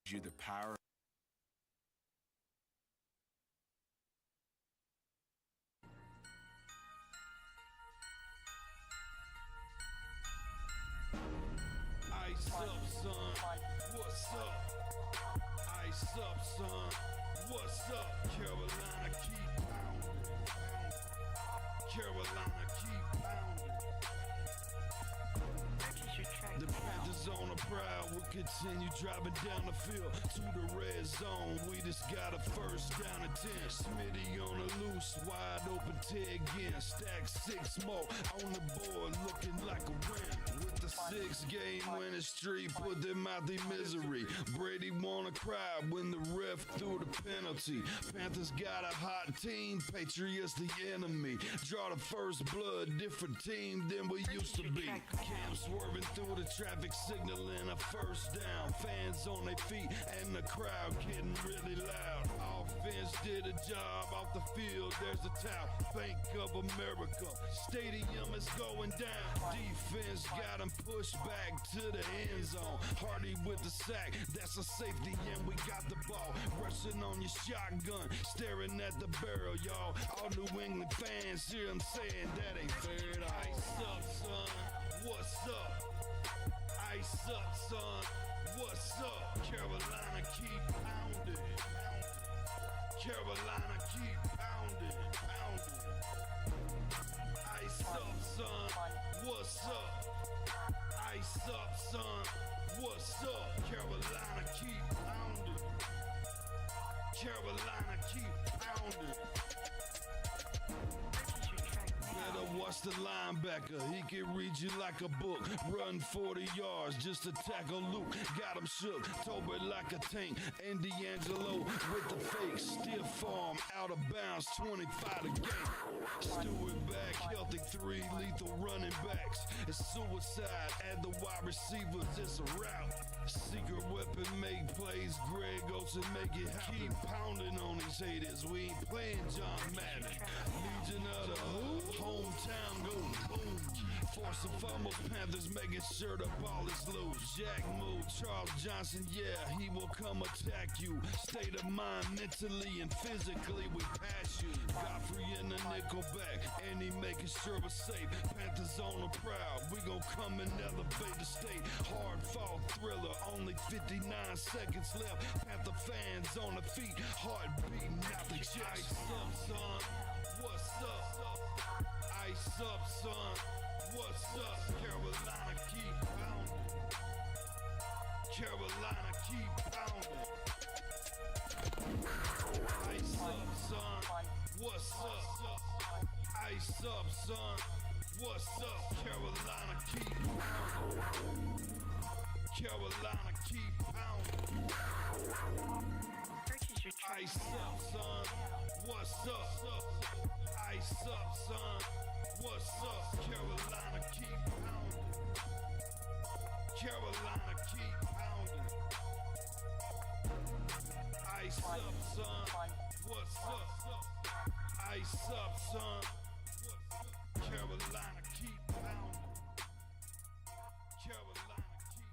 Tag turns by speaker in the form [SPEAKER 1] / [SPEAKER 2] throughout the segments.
[SPEAKER 1] you the power.
[SPEAKER 2] Ice up, son. What's up? Ice up, son. What's up? Carolina, keep pounding. Carolina, keep pounding. The Panthers on the prowl. We'll continue driving down the field to the red zone. We just got a first down and 10. Smitty on the loose, wide open Ted again. Stack 6 more on the board, looking like a win. With the 6-game winning streak, put them out their misery. Brady wanna cry when the ref threw the penalty. Panthers got a hot team, Patriots the enemy. Draw the first blood, different team than we used to be. Cam swerving through the traffic, signaling a first down. Fans on their feet and the crowd getting really loud. Offense did a job off the field. There's a towel. Bank of America. Stadium is going down. Defense got him pushed back to the end zone. Hardy with the sack. That's a safety and we got the ball. Rushing on your shotgun. Staring at the barrel, y'all. All New England fans hear him saying that ain't fair at all. Ice up, son. What's up? Ice up, son. What's up? Carolina, keep pounding. Carolina, keep pounding. Ice up, son. What's up? Ice up, son. What's up? Carolina, keep pounding. Carolina, keep pounding. Better watch the linebacker, he can read you like a book. Run 40 yards just to tackle Luke. Got him shook, Toby like a tank. And D'Angelo with the fake. Stiff arm, out of bounds, 25 to game. Stewart back, healthy 3 lethal running backs. It's suicide, add the wide receivers, it's a rout. Secret weapon, make plays. Greg Olsen, make it happen. Keep pounding on these haters, we ain't playing John Madden. Legion of the Hood, hometown goes boom. Force and fumbles, Panthers making sure the ball is loose. Jack move, Charles Johnson, yeah, he will come attack you. State of mind, mentally and physically, we pass you. Godfrey in the nickel back, and he making sure we're safe. Panthers on the prowl, we gon' come and elevate the state. Hard fought thriller, only 59 seconds left. Panther fans on the feet, heart beating out the chest. Ice up, son. What's up? Ice up, son. What's up? Carolina, keep pounding. Carolina, keep pounding. Ice up, son. What's up? Ice up, son. What's up? Carolina, keep pounding. Carolina, keep pounding. Ice up, son. What's up? Ice up, son. What's up? Carolina, keep pounding. Carolina, keep pounding. Ice up, son. What's up? Ice up, son. Carolina, keep pounding. Carolina, keep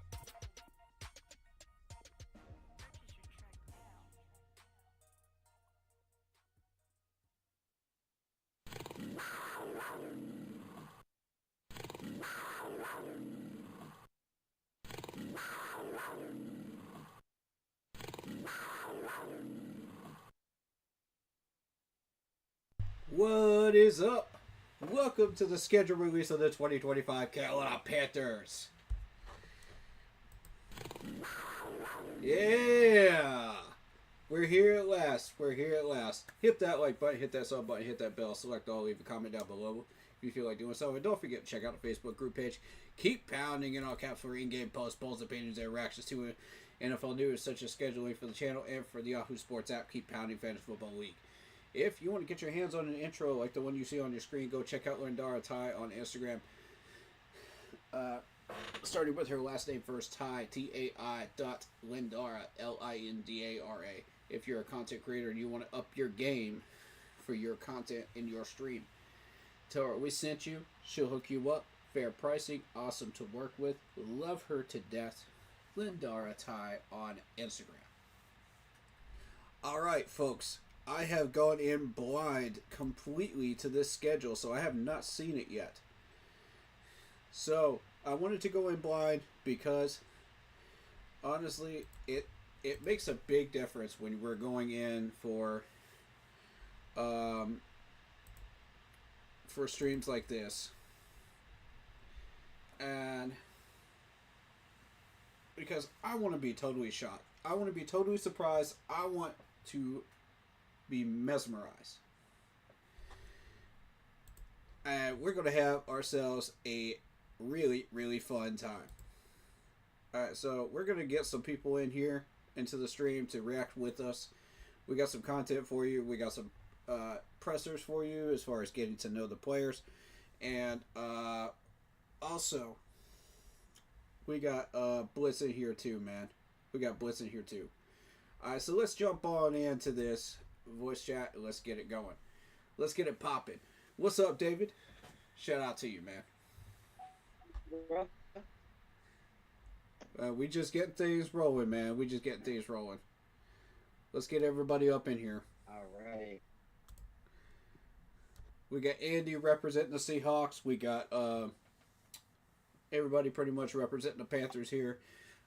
[SPEAKER 3] What is up? Welcome to the scheduled release of the 2025 Carolina Panthers. Yeah! We're here at last. Hit that like button, hit that sub button, hit that bell, select all, leave a comment down below if you feel like doing so. And don't forget to check out the Facebook group page. Keep pounding in all caps for in-game posts, polls, opinions, and reactions to NFL news such as scheduling for the channel and for the Yahoo Sports app. Keep pounding Fantasy Football League. If you want to get your hands on an intro like the one you see on your screen, go check out Lindara Ty on Instagram. Starting with her last name first, Ty, T-A-I .Lindara, L-I-N-D-A-R-A. If you're a content creator and you want to up your game for your content in your stream, tell her we sent you. She'll hook you up. Fair pricing, awesome to work with. Love her to death. Lindara Ty on Instagram. All right, folks. I have gone in blind completely to this schedule, so I have not seen it yet. So I wanted to go in blind because honestly, it makes a big difference when we're going in um, for streams like this, and because I want to be totally shocked, I want to be totally surprised, I want to be mesmerized, and we're gonna have ourselves a really really fun time. Alright, so we're going to get some people in here into the stream to react with us. We got some content for you. We got some pressers for you as far as getting to know the players. And also, we got Blitz in here too, man. We got Blitz in here too. Alright, so let's jump on into this voice chat and let's get it going. Let's get it popping. What's up, David? Shout out to you, man. We just getting things rolling, man. We just getting things rolling. Let's get everybody up in here.
[SPEAKER 1] All right.
[SPEAKER 3] We got Andy representing the Seahawks. We got everybody pretty much representing the Panthers here.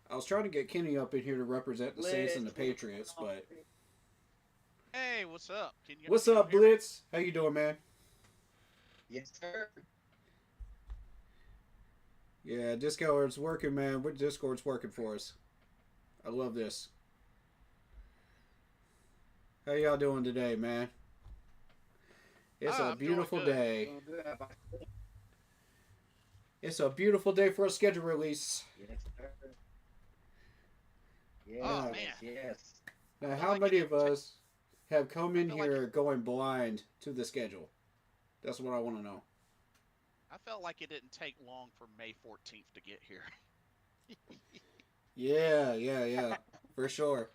[SPEAKER 3] I was trying to get Kenny up in here to represent the Saints and the Patriots, but
[SPEAKER 4] Hey, what's up?
[SPEAKER 3] what's up, Blitz? How you doing, man?
[SPEAKER 1] Yes, sir.
[SPEAKER 3] Yeah, Discord's working, man. Discord's working for us. I love this. How y'all doing today, man? It's a
[SPEAKER 4] I'm doing
[SPEAKER 3] beautiful
[SPEAKER 4] good.
[SPEAKER 3] day. It's a beautiful day for a schedule release.
[SPEAKER 1] Yes, sir. Yes,
[SPEAKER 4] Oh, man.
[SPEAKER 1] yes.
[SPEAKER 3] Now,
[SPEAKER 4] I
[SPEAKER 3] how
[SPEAKER 4] like
[SPEAKER 3] many
[SPEAKER 4] it.
[SPEAKER 3] of us have come in
[SPEAKER 4] I feel like
[SPEAKER 3] here going blind to the schedule? That's what I want to know.
[SPEAKER 4] I felt like it didn't take long for May 14th to get here.
[SPEAKER 3] Yeah, for sure.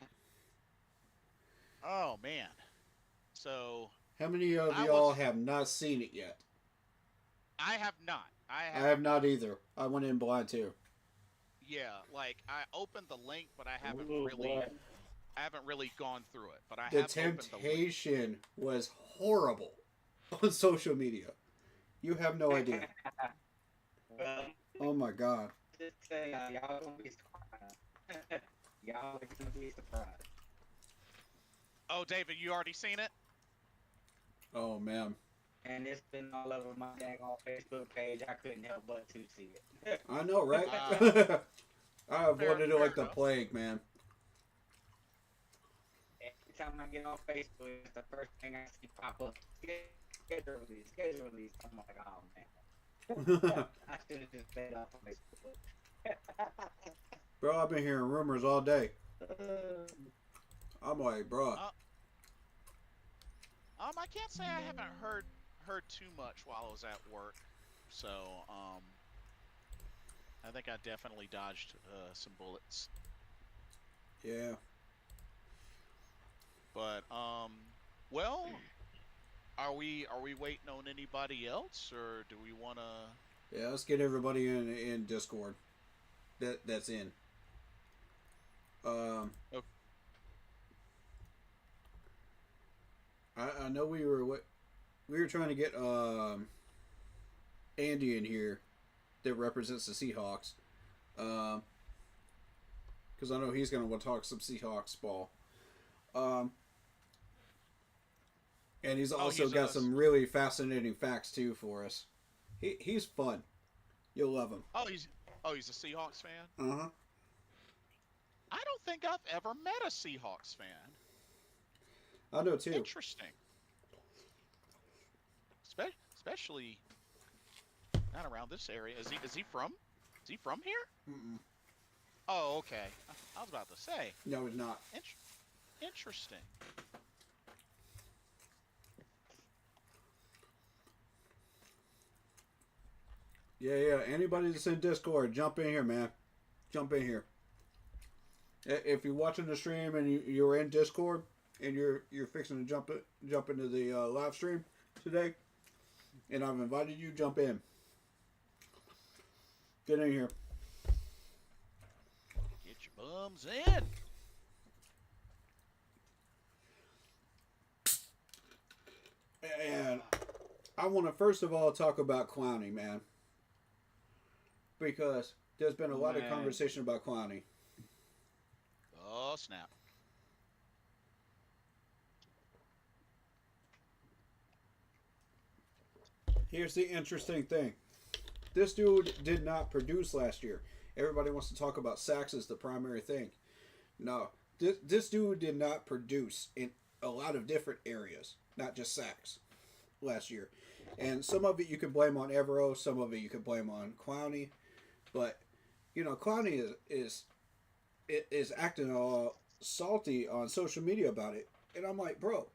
[SPEAKER 4] Oh, man. So,
[SPEAKER 3] How many of
[SPEAKER 4] I
[SPEAKER 3] y'all
[SPEAKER 4] was-
[SPEAKER 3] have not seen it yet?
[SPEAKER 4] I have not.
[SPEAKER 3] I have not either. I went in blind too.
[SPEAKER 4] Yeah, like, I opened the link, but I haven't
[SPEAKER 1] Ooh,
[SPEAKER 4] really...
[SPEAKER 1] boy.
[SPEAKER 4] I haven't really gone through it, but I
[SPEAKER 3] The
[SPEAKER 4] have opened the link.
[SPEAKER 3] temptation was horrible on social media. You have no idea.
[SPEAKER 1] Well,
[SPEAKER 3] Oh my god.
[SPEAKER 1] just say y'all gonna be surprised. Y'all are gonna be surprised.
[SPEAKER 4] Oh, David, you already seen it?
[SPEAKER 3] Oh man.
[SPEAKER 1] And it's been all over my daggone Facebook page. I couldn't help but to see it.
[SPEAKER 3] I know, right? I avoided it
[SPEAKER 4] fair
[SPEAKER 3] like the
[SPEAKER 4] enough.
[SPEAKER 3] plague, man.
[SPEAKER 1] Every time I get on Facebook, it's the first thing I see pop up. Schedule release, schedule release. I'm like, oh man. I should have just stayed off Facebook.
[SPEAKER 3] Bro, I've been hearing rumors all day. I'm like, bro.
[SPEAKER 4] I can't say I haven't heard too much while I was at work. So, I think I definitely dodged some bullets.
[SPEAKER 3] Yeah.
[SPEAKER 4] But well, are we waiting on anybody else, or do we want to?
[SPEAKER 3] Yeah, let's get everybody in Discord. That's in.
[SPEAKER 4] Okay.
[SPEAKER 3] I know we were trying to get Andy in here that represents the Seahawks, because I know he's gonna want to talk some Seahawks ball. And he's also
[SPEAKER 4] he's
[SPEAKER 3] got some really fascinating facts too for us. He's fun. You'll love him.
[SPEAKER 4] He's a Seahawks fan.
[SPEAKER 3] Uh huh.
[SPEAKER 4] I don't think I've ever met a Seahawks fan.
[SPEAKER 3] I know too.
[SPEAKER 4] Interesting. Especially not around this area. Is he from here?
[SPEAKER 3] Mm-mm.
[SPEAKER 4] Oh, okay. I was about to say.
[SPEAKER 3] No, he's not.
[SPEAKER 4] Interesting.
[SPEAKER 3] Yeah. Anybody that's in Discord, jump in here, man. Jump in here. If you're watching the stream and you're in Discord and you're fixing to jump into the live stream today, and I've invited you, jump in. Get in here.
[SPEAKER 4] Get your bums in.
[SPEAKER 3] I want to first of all talk about Clowney, man, because there's been a lot of
[SPEAKER 1] Man.
[SPEAKER 3] conversation about Clowney.
[SPEAKER 4] Oh snap!
[SPEAKER 3] Here's the interesting thing: this dude did not produce last year. Everybody wants to talk about sacks as the primary thing. No, this dude did not produce in a lot of different areas, not just sacks, last year. And some of it you can blame on Evero, some of it you can blame on Clowney. But, Clowney is acting all salty on social media about it. And I'm like, bro,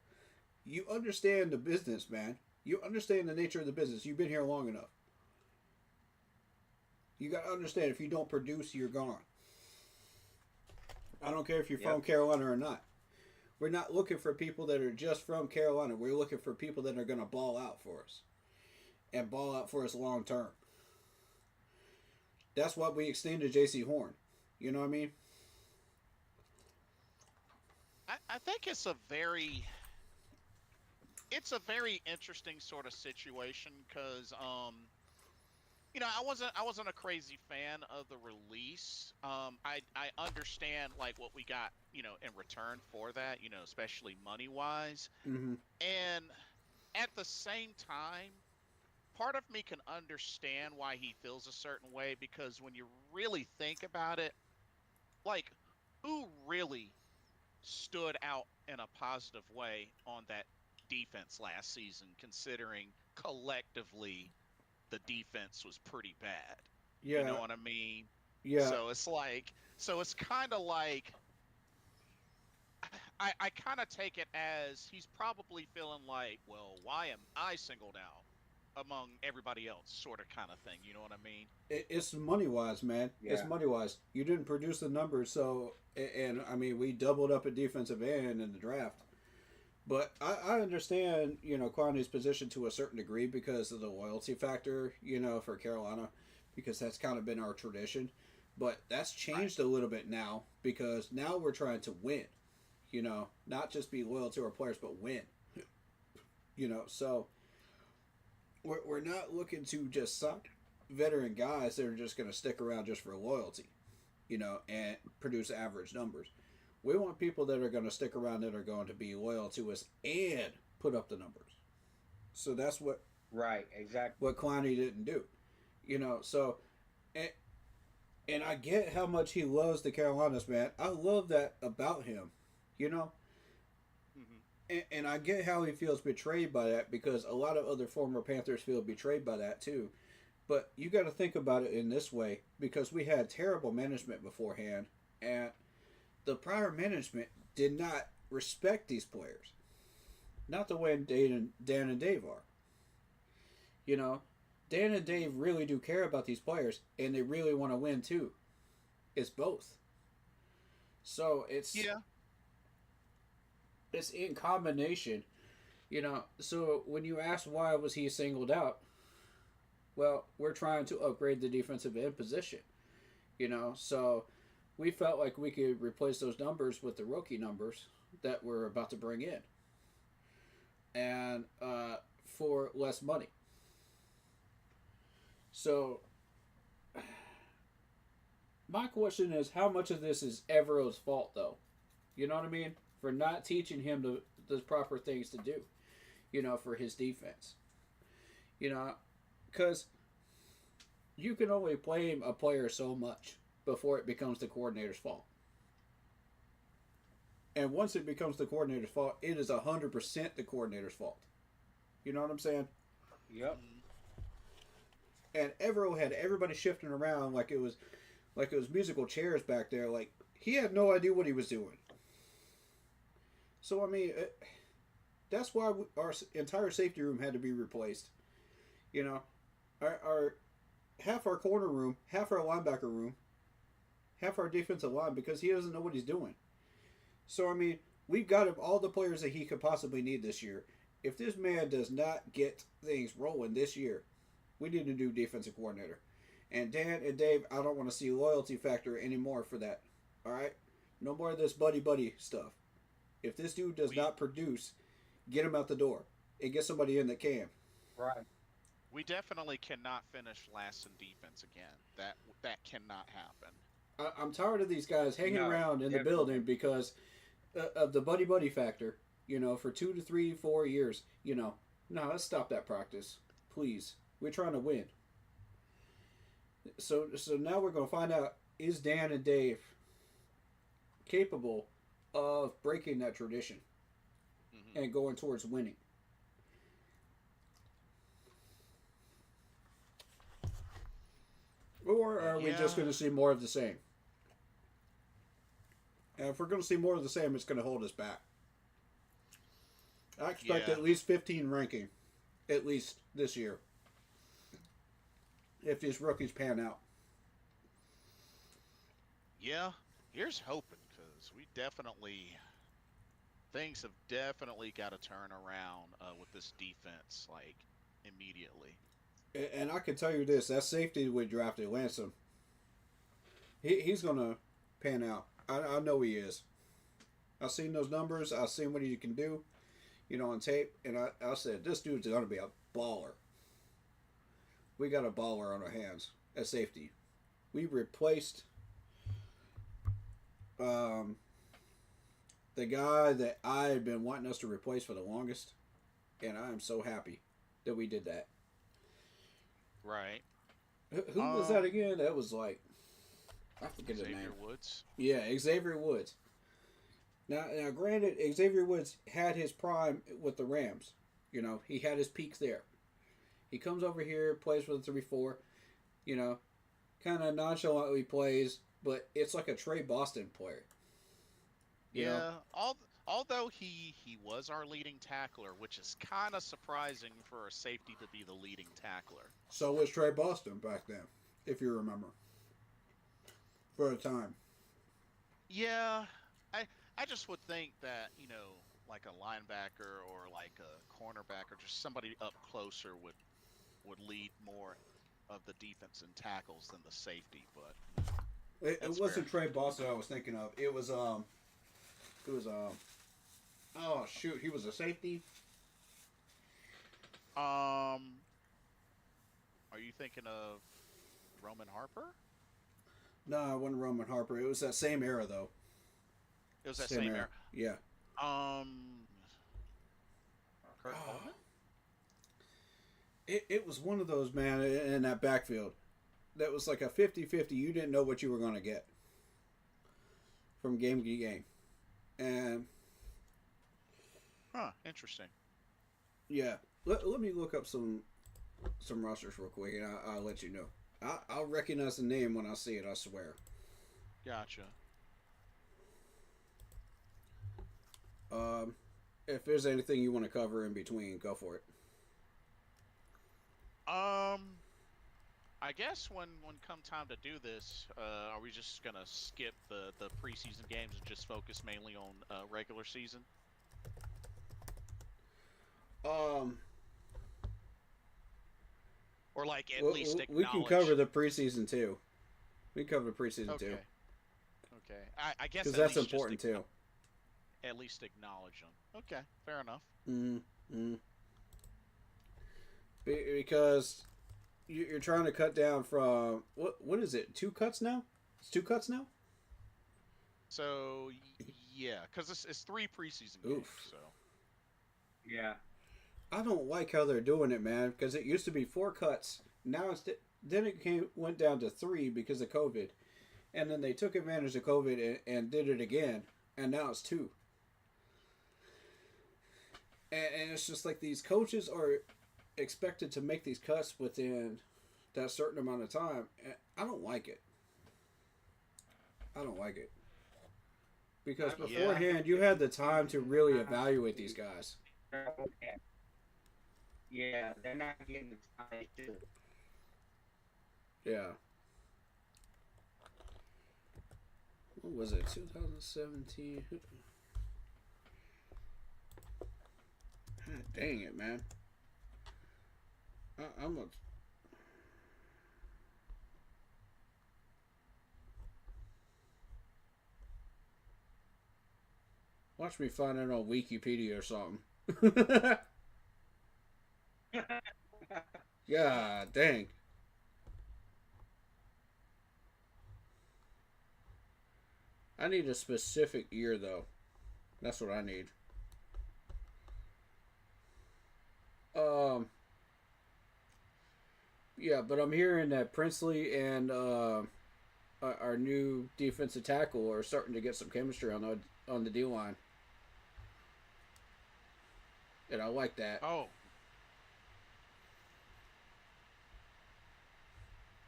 [SPEAKER 3] you understand the business, man. You understand the nature of the business. You've been here long enough. You got to understand, if you don't produce, you're gone. I don't care if you're from Carolina or not. We're not looking for people that are just from Carolina. We're looking for people that are going to ball out for us. And ball out for us long term. That's what we extended J.C. Horn. You know what I mean?
[SPEAKER 4] I think it's a very interesting sort of situation because I wasn't a crazy fan of the release. I understand like what we got in return for that, especially money wise.
[SPEAKER 3] Mm-hmm.
[SPEAKER 4] And at the same time, part of me can understand why he feels a certain way because when you really think about it, like who really stood out in a positive way on that defense last season, considering collectively the defense was pretty bad. You
[SPEAKER 3] Yeah.
[SPEAKER 4] know what I mean?
[SPEAKER 3] Yeah.
[SPEAKER 4] So it's kind of like, I kind of take it as he's probably feeling like, well, why am I singled out among everybody else, sort of kind of thing. You know what I mean?
[SPEAKER 3] It's money wise, man. It's
[SPEAKER 1] Yeah.
[SPEAKER 3] money wise. You didn't produce the numbers, so and I mean we doubled up at defensive end in the draft. But I understand, Clowney's position to a certain degree because of the loyalty factor, for Carolina, because that's kind of been our tradition. But that's changed a little bit now because now we're trying to win, not just be loyal to our players, but win. So we're not looking to just suck veteran guys that are just going to stick around just for loyalty, and produce average numbers. We want people that are going to stick around that are going to be loyal to us and put up the numbers. So that's
[SPEAKER 1] Right. Exactly.
[SPEAKER 3] what Clowney didn't do, So, and, and I get how much he loves the Carolinas, man. I love that about him, you know.
[SPEAKER 4] Hmm.
[SPEAKER 3] And I get how he feels betrayed by that because a lot of other former Panthers feel betrayed by that too. But you got to think about it in this way because we had terrible management beforehand, and the prior management did not respect these players. Not the way Dan and Dave are. Dan and Dave really do care about these players, and they really want to win too. It's both. So
[SPEAKER 4] Yeah.
[SPEAKER 3] it's in combination. So when you ask why was he singled out, well, we're trying to upgrade the defensive end position. So we felt like we could replace those numbers with the rookie numbers that we're about to bring in, and for less money. So my question is, how much of this is Evero's fault, though? You know what I mean? For not teaching him the proper things to do, for his defense. Because you can only blame a player so much before it becomes the coordinator's fault. And once it becomes the coordinator's fault, it is 100% the coordinator's fault. You know what I'm saying?
[SPEAKER 1] Yep.
[SPEAKER 3] And Evero had everybody shifting around like it was musical chairs back there. Like he had no idea what he was doing. So I mean, that's why our entire safety room had to be replaced. Our half our corner room, half our linebacker room, half our defensive line because he doesn't know what he's doing. So I mean, we've got him all the players that he could possibly need this year. If this man does not get things rolling this year, we need a new defensive coordinator. And Dan and Dave, I don't want to see loyalty factor anymore for that. All right, no more of this buddy stuff. If this dude does not produce, get him out the door and get somebody in that can.
[SPEAKER 1] Right.
[SPEAKER 4] We definitely cannot finish last in defense again. That cannot happen.
[SPEAKER 3] I'm tired of these guys hanging
[SPEAKER 1] No,
[SPEAKER 3] around in the building
[SPEAKER 1] definitely.
[SPEAKER 3] because of the buddy buddy factor. For 2 to 3, 4 years. No, let's stop that practice, please. We're trying to win. So now we're going to find out, is Dan and Dave capable of breaking that tradition
[SPEAKER 4] Hmm.
[SPEAKER 3] and going towards winning, or are we just
[SPEAKER 4] Yeah,
[SPEAKER 3] going to see more of the same? And if we're going to see more of the same, it's going to hold us back. I expect
[SPEAKER 4] yeah,
[SPEAKER 3] at least 15 ranking, at least this year, if these rookies pan out.
[SPEAKER 4] yeah. Here's hoping, because we definitely things have definitely got to turn around with this defense like immediately.
[SPEAKER 3] And I can tell you this: that safety we drafted, Lansom, he's going to pan out. I know he is. I've seen those numbers. I've seen what he can do, on tape, and I said this dude's going to be a baller. We got a baller on our hands at safety. We replaced um, the guy that I had been wanting us to replace for the longest, and I am so happy that we did that.
[SPEAKER 4] Right.
[SPEAKER 3] Who was that again? That was like, I forget his name.
[SPEAKER 4] Xavier Woods.
[SPEAKER 3] Yeah, Xavier Woods. Now, granted, Xavier Woods had his prime with the Rams. He had his peaks there. He comes over here, plays with a 3-4, kind of nonchalantly plays, but it's like a Trey Boston player. You know,
[SPEAKER 4] Yeah. Although he was our leading tackler, which is kind of surprising for a safety to be the leading tackler.
[SPEAKER 3] so was Trey Boston back then, if you remember, for a time.
[SPEAKER 4] Yeah. I just would think that, like a linebacker or like a cornerback or just somebody up closer would lead more of the defense in tackles than the safety, but
[SPEAKER 3] It
[SPEAKER 4] that's fair.
[SPEAKER 3] wasn't Trey Boston I was thinking of. It was oh shoot, he was a safety.
[SPEAKER 4] Um, are you thinking of Roman Harper?
[SPEAKER 3] No, it wasn't Roman Harper. It was that same era though.
[SPEAKER 4] It was that
[SPEAKER 3] Same
[SPEAKER 4] same
[SPEAKER 3] era.
[SPEAKER 4] era.
[SPEAKER 3] Yeah.
[SPEAKER 4] Um, Kurt
[SPEAKER 3] Oh,
[SPEAKER 4] Coleman?
[SPEAKER 3] it was one of those, man, in that backfield. That was like a 50-50. You didn't know what you were going to get from game to game. And
[SPEAKER 4] Huh, interesting.
[SPEAKER 3] yeah, let me look up some rosters real quick, and I'll let you know. I'll recognize the name when I see it, I swear.
[SPEAKER 4] Gotcha.
[SPEAKER 3] Um, if there's anything you want to cover in between, go for it.
[SPEAKER 4] Um, I guess when come time to do this, are we just gonna skip the preseason games and just focus mainly on regular season?
[SPEAKER 3] Um,
[SPEAKER 4] Or like at least
[SPEAKER 3] we can cover
[SPEAKER 4] acknowledge.
[SPEAKER 3] the preseason too. We can cover the preseason too,
[SPEAKER 4] Okay. Okay. I guess
[SPEAKER 3] because
[SPEAKER 4] at
[SPEAKER 3] that's
[SPEAKER 4] least just
[SPEAKER 3] important too.
[SPEAKER 4] at least acknowledge them. Okay, fair enough.
[SPEAKER 3] Mm-hmm. Because you're trying to cut down from what is it? 2 cuts now? It's 2 cuts now.
[SPEAKER 4] So yeah, because it's three preseason games.
[SPEAKER 3] Oof.
[SPEAKER 4] So
[SPEAKER 1] Yeah.
[SPEAKER 3] I don't like how they're doing it, man. Because it used to be 4 cuts. Now then it went down to 3 because of COVID, and then they took advantage of COVID and did it again, and now it's 2. And it's just like these coaches are expected to make these cuts within that certain amount of time. And I don't like it. I don't like it. Because
[SPEAKER 4] Yeah.
[SPEAKER 3] beforehand, you had the time to really evaluate these guys.
[SPEAKER 1] Yeah, they're not getting the time they should.
[SPEAKER 3] Yeah. What was it? 2017? God dang it, man. I'm a. Watch me find it on Wikipedia or something. Yeah, dang. I need a specific year though. That's what I need. Um, yeah, but I'm hearing that Princely and our new defensive tackle are starting to get some chemistry on the D line, and I like that.
[SPEAKER 4] Oh,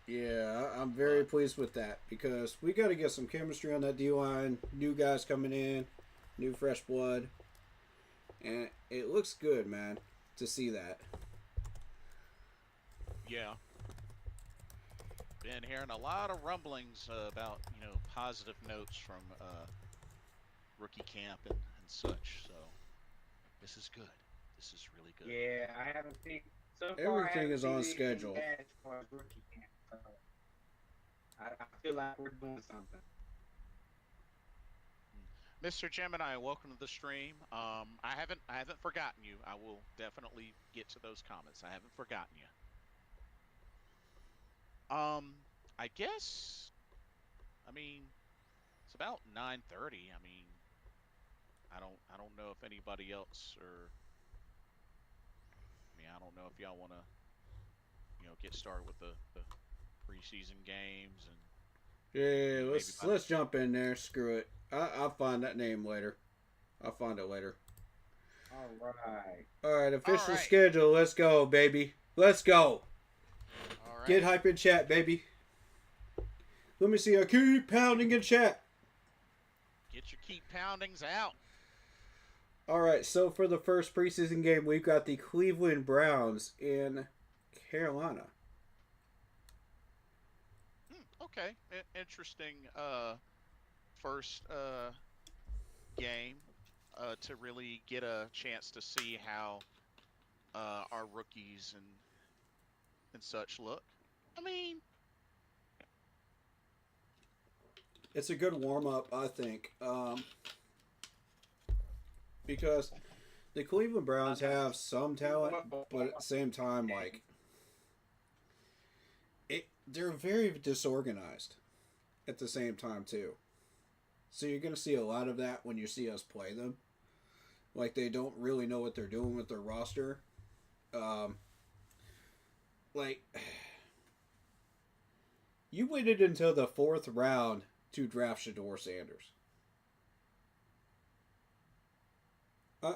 [SPEAKER 3] Yeah, I'm very
[SPEAKER 4] but
[SPEAKER 3] pleased with that because we got to get some chemistry on that D line. New guys coming in, new fresh blood, and it looks good, man, to see that.
[SPEAKER 4] yeah, been hearing a lot of rumblings about positive notes from rookie camp and such. So this is good. This is really good.
[SPEAKER 1] Yeah, I haven't seen so far. I
[SPEAKER 3] Everything
[SPEAKER 1] haven't
[SPEAKER 3] is
[SPEAKER 1] seen
[SPEAKER 3] on
[SPEAKER 1] anything
[SPEAKER 3] schedule.
[SPEAKER 1] bad as far as rookie camp. So I feel like we're doing something.
[SPEAKER 4] Mr. Gemini, welcome to the stream. I haven't forgotten you. I will definitely get to those comments. I haven't forgotten you. I guess. I mean, it's about 9:30. I mean, I don't know if anybody else or I mean, I don't know if y'all want to get started with the preseason games and
[SPEAKER 3] Yeah,
[SPEAKER 4] maybe
[SPEAKER 3] let's
[SPEAKER 4] by the
[SPEAKER 3] let's jump in there. Screw it. I'll find that name later. I'll find it later.
[SPEAKER 1] All right.
[SPEAKER 3] All right,
[SPEAKER 4] all
[SPEAKER 3] official
[SPEAKER 4] right,
[SPEAKER 3] schedule. Let's go, baby. Let's go.
[SPEAKER 4] all
[SPEAKER 3] Get
[SPEAKER 4] right.
[SPEAKER 3] hype in chat, baby. Let me see. I keep pounding in chat.
[SPEAKER 4] Get your keep poundings out.
[SPEAKER 3] All right, so for the first preseason game, we've got the Cleveland Browns in Carolina.
[SPEAKER 4] Okay, interesting. First game to really get a chance to see how our rookies and such look. I mean,
[SPEAKER 3] It's a good warm up, I think, because the Cleveland Browns have some talent, but at the same time, like they're very disorganized. At the same time, too. So you're gonna see a lot of that when you see us play them. Like they don't really know what they're doing with their roster. Um, like you waited until the fourth round to draft Shador Sanders.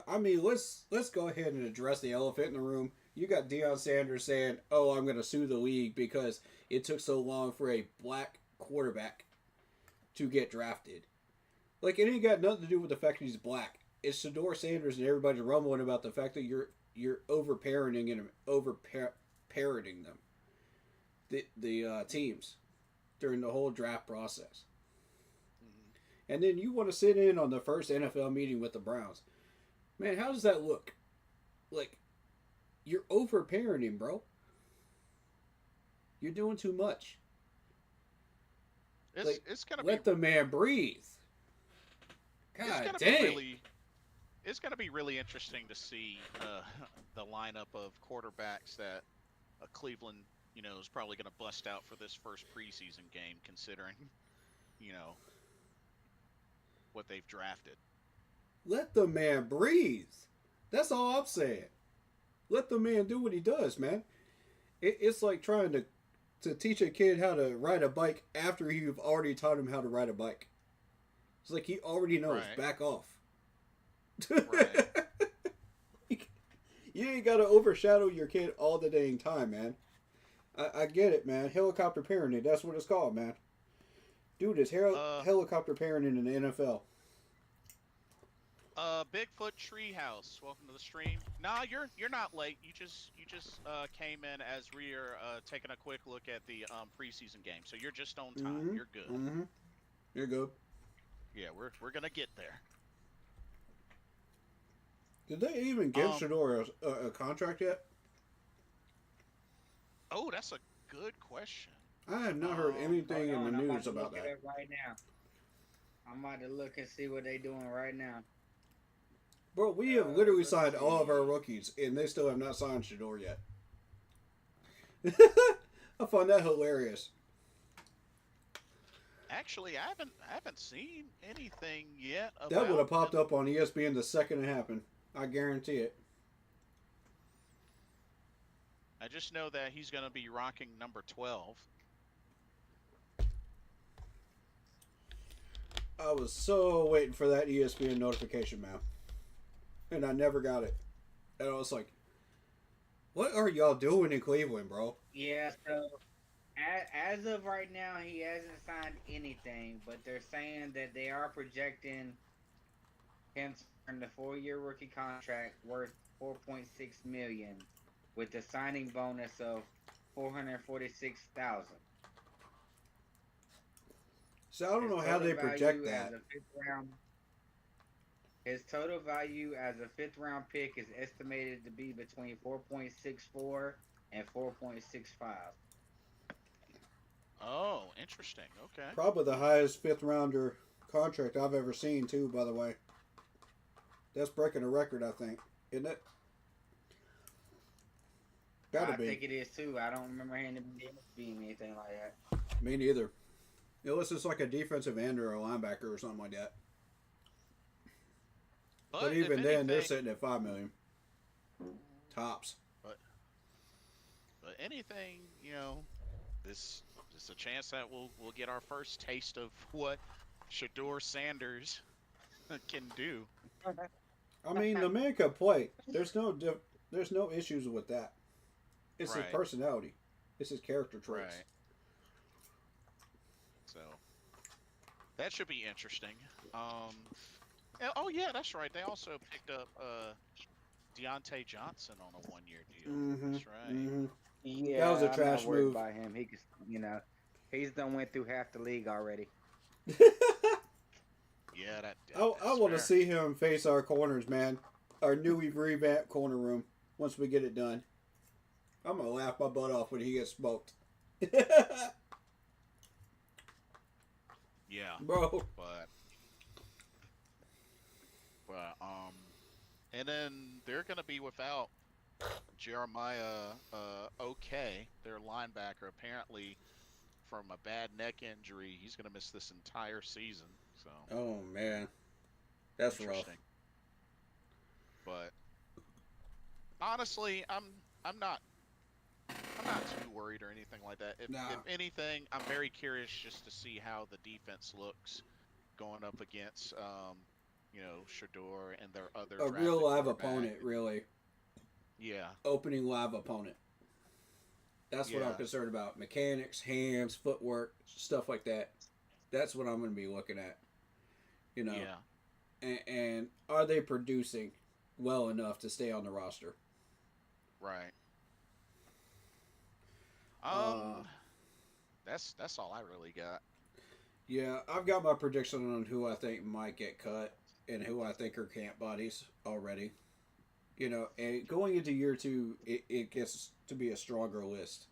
[SPEAKER 3] I mean, let's go ahead and address the elephant in the room. You got Deion Sanders saying, "Oh, I'm going to sue the league because it took so long for a black quarterback to get drafted." Like it ain't got nothing to do with the fact that he's black. It's Shador Sanders and everybody's rumbling about the fact that you're over parenting and over parroting them, the teams during the whole draft process. And then you want to sit in on the first NFL meeting with the Browns. Man, how does that look? Like, you're over parenting, bro. You're doing too much.
[SPEAKER 4] it's
[SPEAKER 3] Like,
[SPEAKER 4] it's gonna be
[SPEAKER 3] let the man breathe.
[SPEAKER 4] it's
[SPEAKER 3] God
[SPEAKER 4] gonna be
[SPEAKER 3] dang.
[SPEAKER 4] really it's gonna be really interesting to see the lineup of quarterbacks that Cleveland is probably gonna bust out for this first preseason game, considering you know what they've drafted.
[SPEAKER 3] Let the man breathe. That's all I'm saying. Let the man do what he does, man. It's like trying to teach a kid how to ride a bike after you've already taught him how to ride a bike. It's like he already knows.
[SPEAKER 4] Right.
[SPEAKER 3] Back off.
[SPEAKER 4] Right.
[SPEAKER 3] You ain't got to overshadow your kid all the dang time, man. I get it, man. Helicopter parenting, that's what it's called, man. Dude, it's helicopter parenting in the NFL.
[SPEAKER 4] Bigfoot Treehouse, welcome to the stream. Nah, you're not late. You just came in as we're taking a quick look at the preseason game, so you're just on time.
[SPEAKER 3] Mm-hmm.
[SPEAKER 4] You're good.
[SPEAKER 3] Mm-hmm. You're good.
[SPEAKER 4] Yeah, we're gonna get there.
[SPEAKER 3] Did they even give Shador a contract yet?
[SPEAKER 4] Oh, that's a good question.
[SPEAKER 3] I have not heard anything in the
[SPEAKER 1] I'm
[SPEAKER 3] news
[SPEAKER 1] to
[SPEAKER 3] about
[SPEAKER 1] look at
[SPEAKER 3] that.
[SPEAKER 1] it right now. I'm about to look and see what they doing right now.
[SPEAKER 3] Bro, we have literally
[SPEAKER 1] let's
[SPEAKER 3] signed all of our
[SPEAKER 1] see.
[SPEAKER 3] rookies, and they still have not signed Shador yet. I find that hilarious.
[SPEAKER 4] Actually, I haven't seen anything yet
[SPEAKER 3] That would
[SPEAKER 4] about
[SPEAKER 3] have popped
[SPEAKER 4] him.
[SPEAKER 3] up on ESPN the second it happened. I guarantee it.
[SPEAKER 4] I just know that he's going to be rocking number 12.
[SPEAKER 3] I was so waiting for that ESPN notification, man. And I never got it. And I was like, what are y'all doing in Cleveland, bro?
[SPEAKER 1] Yeah, so as of right now, he hasn't signed anything, but they're saying that they are projecting him to earn the 4-year rookie contract worth 4.6 million, with a signing bonus of 446,000.
[SPEAKER 3] So I don't know how they project that.
[SPEAKER 1] His total value as a fifth round pick is estimated to be between 4.64 and 4.65.
[SPEAKER 4] Oh, interesting. Okay.
[SPEAKER 3] Probably the highest fifth rounder contract I've ever seen, too, by the way. That's breaking a record, I think. Isn't it? Gotta be.
[SPEAKER 1] I think it is too. I don't remember him being anything like that.
[SPEAKER 3] Me neither. Unless it's like a defensive end or a linebacker or something like that. But even
[SPEAKER 4] if
[SPEAKER 3] then, they're
[SPEAKER 4] anything-
[SPEAKER 3] sitting at $5 million. Tops.
[SPEAKER 4] But anything, this is a chance that we'll get our first taste of what Shador Sanders can do.
[SPEAKER 3] I mean, the man can play. There's no issues with that. It's his
[SPEAKER 4] Right.
[SPEAKER 3] personality. It's his character traits.
[SPEAKER 4] Right. So that should be interesting. Oh yeah, that's right. They also picked up Deontay Johnson on a 1-year deal.
[SPEAKER 3] Mm-hmm.
[SPEAKER 4] That's right.
[SPEAKER 3] Mm-hmm.
[SPEAKER 1] Yeah,
[SPEAKER 3] That was a
[SPEAKER 1] I'm
[SPEAKER 3] trash
[SPEAKER 1] not worried
[SPEAKER 3] move.
[SPEAKER 1] about him. He could, he's done went through half the league already.
[SPEAKER 4] Yeah,
[SPEAKER 3] I
[SPEAKER 4] that's
[SPEAKER 3] want to
[SPEAKER 4] fair.
[SPEAKER 3] see him face our corners, man. Our newly revamped corner room. Once we get it done, I'm gonna laugh my butt off when he gets smoked.
[SPEAKER 4] Yeah,
[SPEAKER 3] Bro.
[SPEAKER 4] but and then they're gonna be without Jeremiah OK, their linebacker. Apparently, from a bad neck injury, he's gonna miss this entire season. So
[SPEAKER 3] Oh man, that's rough.
[SPEAKER 4] interesting. But honestly, I'm not too worried or anything like that. If anything, I'm very curious just to see how the defense looks going up against Shador and their other
[SPEAKER 3] A
[SPEAKER 4] drafted
[SPEAKER 3] real live
[SPEAKER 4] quarterback.
[SPEAKER 3] opponent, really.
[SPEAKER 4] Yeah.
[SPEAKER 3] Opening live opponent. That's what I'm
[SPEAKER 4] Yeah.
[SPEAKER 3] concerned about. Mechanics, hands, footwork, stuff like that. That's what I'm going to be looking at.
[SPEAKER 4] Yeah.
[SPEAKER 3] And are they producing well enough to stay on the roster?
[SPEAKER 4] Right. That's all I really got.
[SPEAKER 3] Yeah, I've got my prediction on who I think might get cut and who I think are camp bodies already. And going into year 2, it gets to be a stronger list.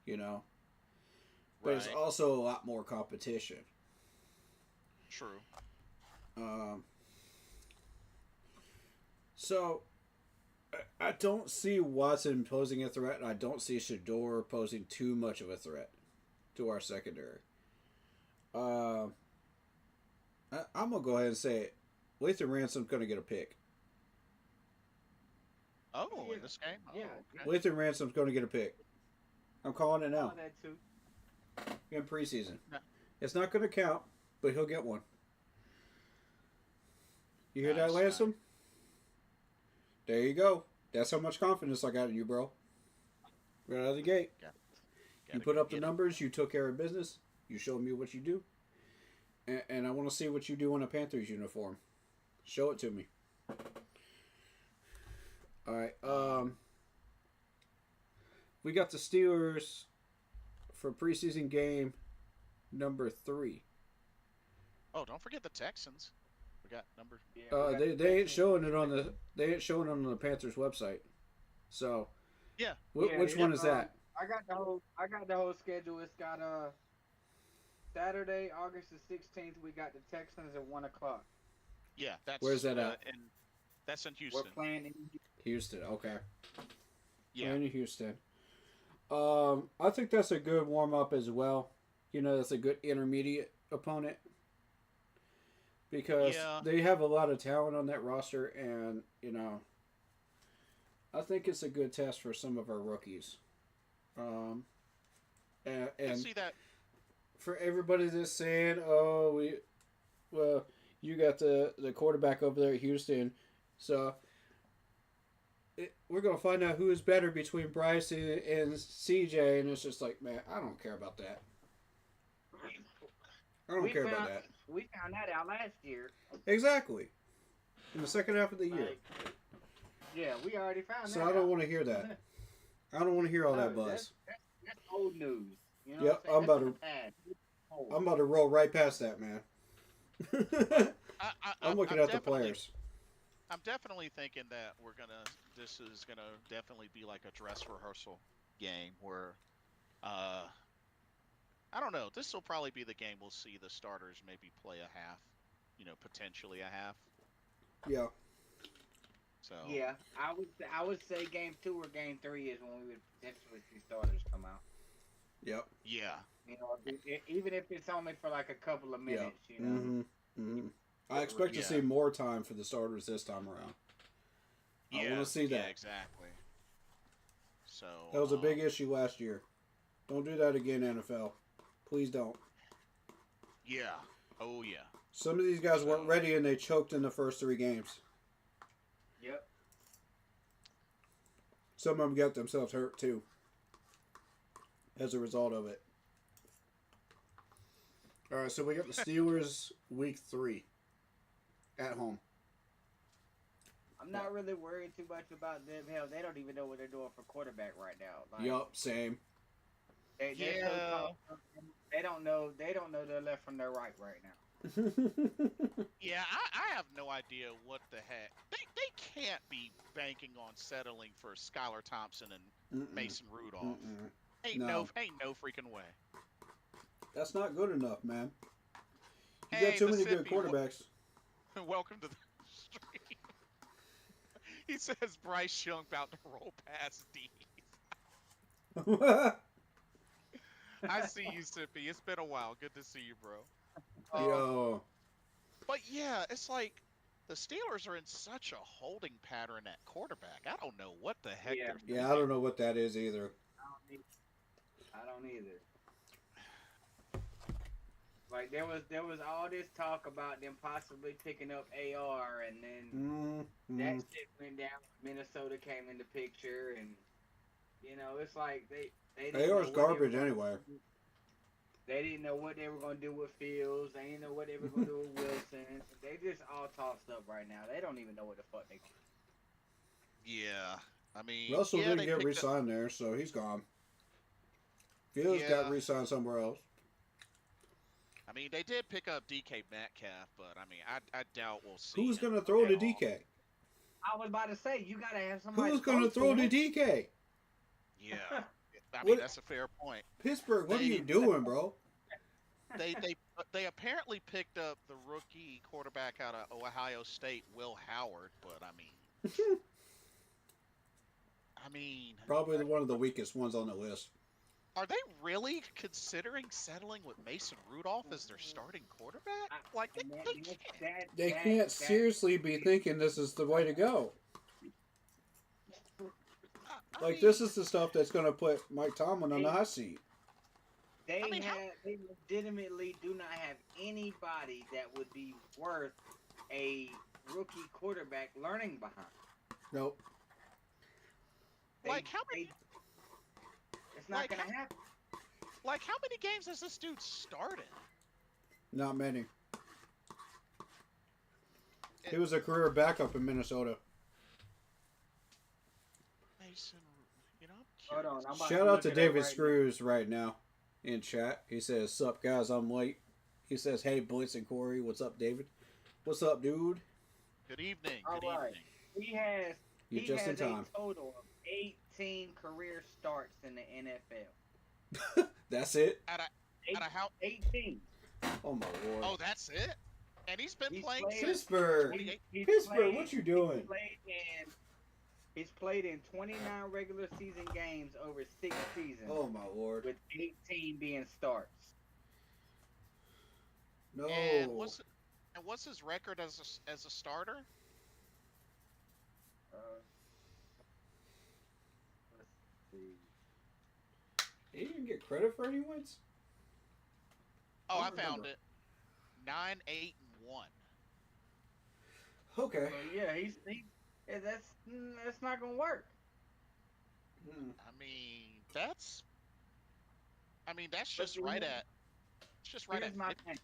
[SPEAKER 3] But it's
[SPEAKER 4] Right.
[SPEAKER 3] also a lot more competition.
[SPEAKER 4] True.
[SPEAKER 3] So I don't see Watson posing a threat, and I don't see Shador posing too much of a threat to our secondary. I'm gonna go ahead and say it. Lathan Ransom's gonna get a pick.
[SPEAKER 4] Oh,
[SPEAKER 1] Yeah.
[SPEAKER 4] in this game? Oh,
[SPEAKER 1] Yeah.
[SPEAKER 4] okay.
[SPEAKER 3] Lathan Ransom's gonna get a pick. I'm calling it now.
[SPEAKER 1] That too.
[SPEAKER 3] In preseason.
[SPEAKER 4] Yeah.
[SPEAKER 3] It's not gonna count, but he'll get one. You hear that,
[SPEAKER 4] Nice,
[SPEAKER 3] Lansom? There you go. That's how much confidence I got in you, bro. Right out of the gate. You
[SPEAKER 4] Gotta
[SPEAKER 3] put
[SPEAKER 4] go
[SPEAKER 3] up the
[SPEAKER 4] get it.
[SPEAKER 3] numbers. You took care of business. You showed me what you do. And I want to see what you do in a Panthers uniform. Show it to me. All right. We got the Steelers for preseason game number 3.
[SPEAKER 4] Oh, don't forget the Texans. We got number.
[SPEAKER 1] Yeah,
[SPEAKER 3] They ain't showing it on the Panthers website. So
[SPEAKER 4] Yeah.
[SPEAKER 3] which one is that?
[SPEAKER 1] I got the whole schedule. It's got Saturday, August the 16th. We got the Texans at 1:00.
[SPEAKER 4] Yeah. That's
[SPEAKER 3] Where's that at?
[SPEAKER 4] And that's in
[SPEAKER 1] We're
[SPEAKER 4] Houston.
[SPEAKER 1] playing in
[SPEAKER 3] Houston. Okay.
[SPEAKER 4] Yeah.
[SPEAKER 3] Playing in Houston. I think that's a good warm up as well. You know, that's a good intermediate opponent because
[SPEAKER 4] Yeah.
[SPEAKER 3] they have a lot of talent on that roster, and I think it's a good test for some of our rookies. Um,
[SPEAKER 4] I
[SPEAKER 3] and
[SPEAKER 4] see that.
[SPEAKER 3] for everybody that's saying, "Oh, well, you got the quarterback over there at Houston," so we're gonna find out who is better between Bryce and CJ, and it's just like, man, I don't care about that. I don't
[SPEAKER 1] We
[SPEAKER 3] care about
[SPEAKER 1] found
[SPEAKER 3] that.
[SPEAKER 1] we found that out last year.
[SPEAKER 3] Exactly. In the second half of the year.
[SPEAKER 1] Like, yeah, we already found
[SPEAKER 3] So
[SPEAKER 1] that
[SPEAKER 3] I don't
[SPEAKER 1] out.
[SPEAKER 3] want to hear that. I don't want to hear all that
[SPEAKER 1] No,
[SPEAKER 3] buzz.
[SPEAKER 1] that's old news. You know
[SPEAKER 3] Yep,
[SPEAKER 1] what I'm saying? That's in the past.
[SPEAKER 3] I'm about to roll right past that, man.
[SPEAKER 4] Well,
[SPEAKER 3] I'm looking
[SPEAKER 4] I'm
[SPEAKER 3] at the
[SPEAKER 4] definitely
[SPEAKER 3] players.
[SPEAKER 4] I'm definitely thinking that this is gonna definitely be like a dress rehearsal game where uh I don't know. This will probably be the game we'll see the starters maybe play a half, potentially a half.
[SPEAKER 3] Yeah.
[SPEAKER 4] So
[SPEAKER 1] Yeah, I would say game 2 or game 3 is when we would potentially see starters come out.
[SPEAKER 3] Yep.
[SPEAKER 4] yeah,
[SPEAKER 1] You know, even if it's only for like a couple of
[SPEAKER 3] Yeah.
[SPEAKER 1] minutes. You know.
[SPEAKER 3] Mm-hmm. I expect to see
[SPEAKER 4] yeah,
[SPEAKER 3] more time for the starters this time around. I want
[SPEAKER 4] yeah,
[SPEAKER 3] to see
[SPEAKER 4] yeah,
[SPEAKER 3] that.
[SPEAKER 4] exactly. So
[SPEAKER 3] That was a big issue last year. Don't do that again, NFL. Please don't.
[SPEAKER 4] yeah, oh yeah.
[SPEAKER 3] Some of these guys
[SPEAKER 4] So
[SPEAKER 3] weren't ready and they choked in the first 3 games.
[SPEAKER 1] Yep.
[SPEAKER 3] Some of them got themselves hurt too as a result of it. All right, so we got the Steelers week 3 at home.
[SPEAKER 1] I'm not really worried too much about them. Hell, they don't even know what they're doing for quarterback right now. Like,
[SPEAKER 3] Yup, same.
[SPEAKER 1] they're so
[SPEAKER 4] yeah,
[SPEAKER 1] tough. They don't know. They don't know their left from their right now.
[SPEAKER 4] yeah. I have no idea what the heck they can't be banking on settling for Skylar Thompson and
[SPEAKER 3] Mm-mm.
[SPEAKER 4] Mason Rudolph.
[SPEAKER 3] Mm-mm.
[SPEAKER 4] Ain't
[SPEAKER 3] No,
[SPEAKER 4] no freaking way.
[SPEAKER 3] that's not good enough, man. You got
[SPEAKER 4] Hey,
[SPEAKER 3] too many good
[SPEAKER 4] Mississippi,
[SPEAKER 3] quarterbacks.
[SPEAKER 4] welcome to the stream. He says Bryce Young about to roll past D. I see you, Sippy. It's been a while. Good to see you, bro.
[SPEAKER 3] Yo,
[SPEAKER 4] But yeah, it's like the Steelers are in such a holding pattern at quarterback. I don't know what the heck
[SPEAKER 1] Yeah.
[SPEAKER 4] they're
[SPEAKER 3] yeah, I
[SPEAKER 4] thinking.
[SPEAKER 3] don't know what that is either.
[SPEAKER 1] I don't either. Like there was all this talk about them possibly picking up AR, and then that shit went down. Minnesota came in the picture, and it's like they didn't know
[SPEAKER 3] AR's
[SPEAKER 1] what they were
[SPEAKER 3] garbage
[SPEAKER 1] gonna
[SPEAKER 3] anyway.
[SPEAKER 1] do. They didn't know what they were gonna do with Fields. They didn't know what they were gonna do with Wilson. They just all tossed up right now. They don't even know what the fuck they.
[SPEAKER 4] Yeah, I mean,
[SPEAKER 3] Russell
[SPEAKER 4] yeah,
[SPEAKER 3] didn't
[SPEAKER 4] they
[SPEAKER 3] get
[SPEAKER 4] picked up.
[SPEAKER 3] re-signed there, so he's gone. Fields got
[SPEAKER 4] Yeah,
[SPEAKER 3] re-signed somewhere else.
[SPEAKER 4] I mean, they did pick up DK Metcalf, but I mean, I doubt we'll see
[SPEAKER 3] Who's
[SPEAKER 4] him
[SPEAKER 3] gonna throw
[SPEAKER 4] at
[SPEAKER 3] to
[SPEAKER 4] all.
[SPEAKER 3] DK?
[SPEAKER 1] I was about to say you gotta have somebody
[SPEAKER 3] Who's gonna
[SPEAKER 1] close to
[SPEAKER 3] throw to
[SPEAKER 1] him.
[SPEAKER 3] DK?
[SPEAKER 4] Yeah, I mean
[SPEAKER 3] What
[SPEAKER 4] that's a fair point.
[SPEAKER 3] Pittsburgh? What are
[SPEAKER 4] They
[SPEAKER 3] you doing, bro?
[SPEAKER 4] they apparently picked up the rookie quarterback out of Ohio State, Will Howard, but I mean,
[SPEAKER 3] Probably one of the weakest ones on the list.
[SPEAKER 4] are they really considering settling with Mason Rudolph as their starting quarterback? Like they can't.
[SPEAKER 3] They can't seriously be thinking this is the way to go.
[SPEAKER 4] I
[SPEAKER 3] Like
[SPEAKER 4] mean,
[SPEAKER 3] this is the stuff that's gonna put Mike Tomlin on the hot seat.
[SPEAKER 1] They
[SPEAKER 4] I mean, how-
[SPEAKER 1] they legitimately do not have anybody that would be worth a rookie quarterback learning behind.
[SPEAKER 3] Nope.
[SPEAKER 4] like how many
[SPEAKER 1] It's not
[SPEAKER 4] like
[SPEAKER 1] gonna
[SPEAKER 4] how-
[SPEAKER 1] happen.
[SPEAKER 4] like how many games has this dude started?
[SPEAKER 3] Not many. He was a career backup in Minnesota.
[SPEAKER 4] Mason, I'm
[SPEAKER 1] Hold
[SPEAKER 4] curious.
[SPEAKER 1] on, I'm about
[SPEAKER 3] Shout out
[SPEAKER 1] look
[SPEAKER 3] to
[SPEAKER 1] it up
[SPEAKER 3] David
[SPEAKER 1] right
[SPEAKER 3] Screws right now in chat. He says, "Sup guys, I'm late." He says, "Hey Blitz and Corey, what's up, David? What's up, dude?
[SPEAKER 4] Good evening.
[SPEAKER 1] All
[SPEAKER 4] Good
[SPEAKER 1] right.
[SPEAKER 4] evening.
[SPEAKER 1] He has
[SPEAKER 3] You're
[SPEAKER 1] he
[SPEAKER 3] just
[SPEAKER 1] has
[SPEAKER 3] in time."
[SPEAKER 1] a total of 18 career starts in the NFL.
[SPEAKER 3] That's it.
[SPEAKER 4] Out of how?
[SPEAKER 1] 18.
[SPEAKER 3] Oh my lord.
[SPEAKER 4] Oh, that's it. And he's been
[SPEAKER 1] He's
[SPEAKER 4] playing
[SPEAKER 1] played-
[SPEAKER 4] since
[SPEAKER 3] Pittsburgh.
[SPEAKER 4] 28.
[SPEAKER 1] He's
[SPEAKER 3] Pittsburgh,
[SPEAKER 1] played-
[SPEAKER 3] what you doing?
[SPEAKER 1] He's played in He's played in 29 regular season games over 6 seasons,
[SPEAKER 3] Oh my lord.
[SPEAKER 1] with 18 being starts.
[SPEAKER 4] And
[SPEAKER 3] No.
[SPEAKER 4] what's his record as a starter?
[SPEAKER 1] Uh, let's see.
[SPEAKER 3] He didn't get credit for any wins?
[SPEAKER 4] Oh,
[SPEAKER 3] I
[SPEAKER 4] I
[SPEAKER 3] don't
[SPEAKER 4] found
[SPEAKER 3] remember.
[SPEAKER 4] it. 9-8-1.
[SPEAKER 3] Okay.
[SPEAKER 1] So yeah, yeah, that's not gonna work.
[SPEAKER 3] Hmm.
[SPEAKER 4] I mean, that's that's
[SPEAKER 1] But
[SPEAKER 4] just right at
[SPEAKER 1] here's my
[SPEAKER 4] 50.
[SPEAKER 1] thing.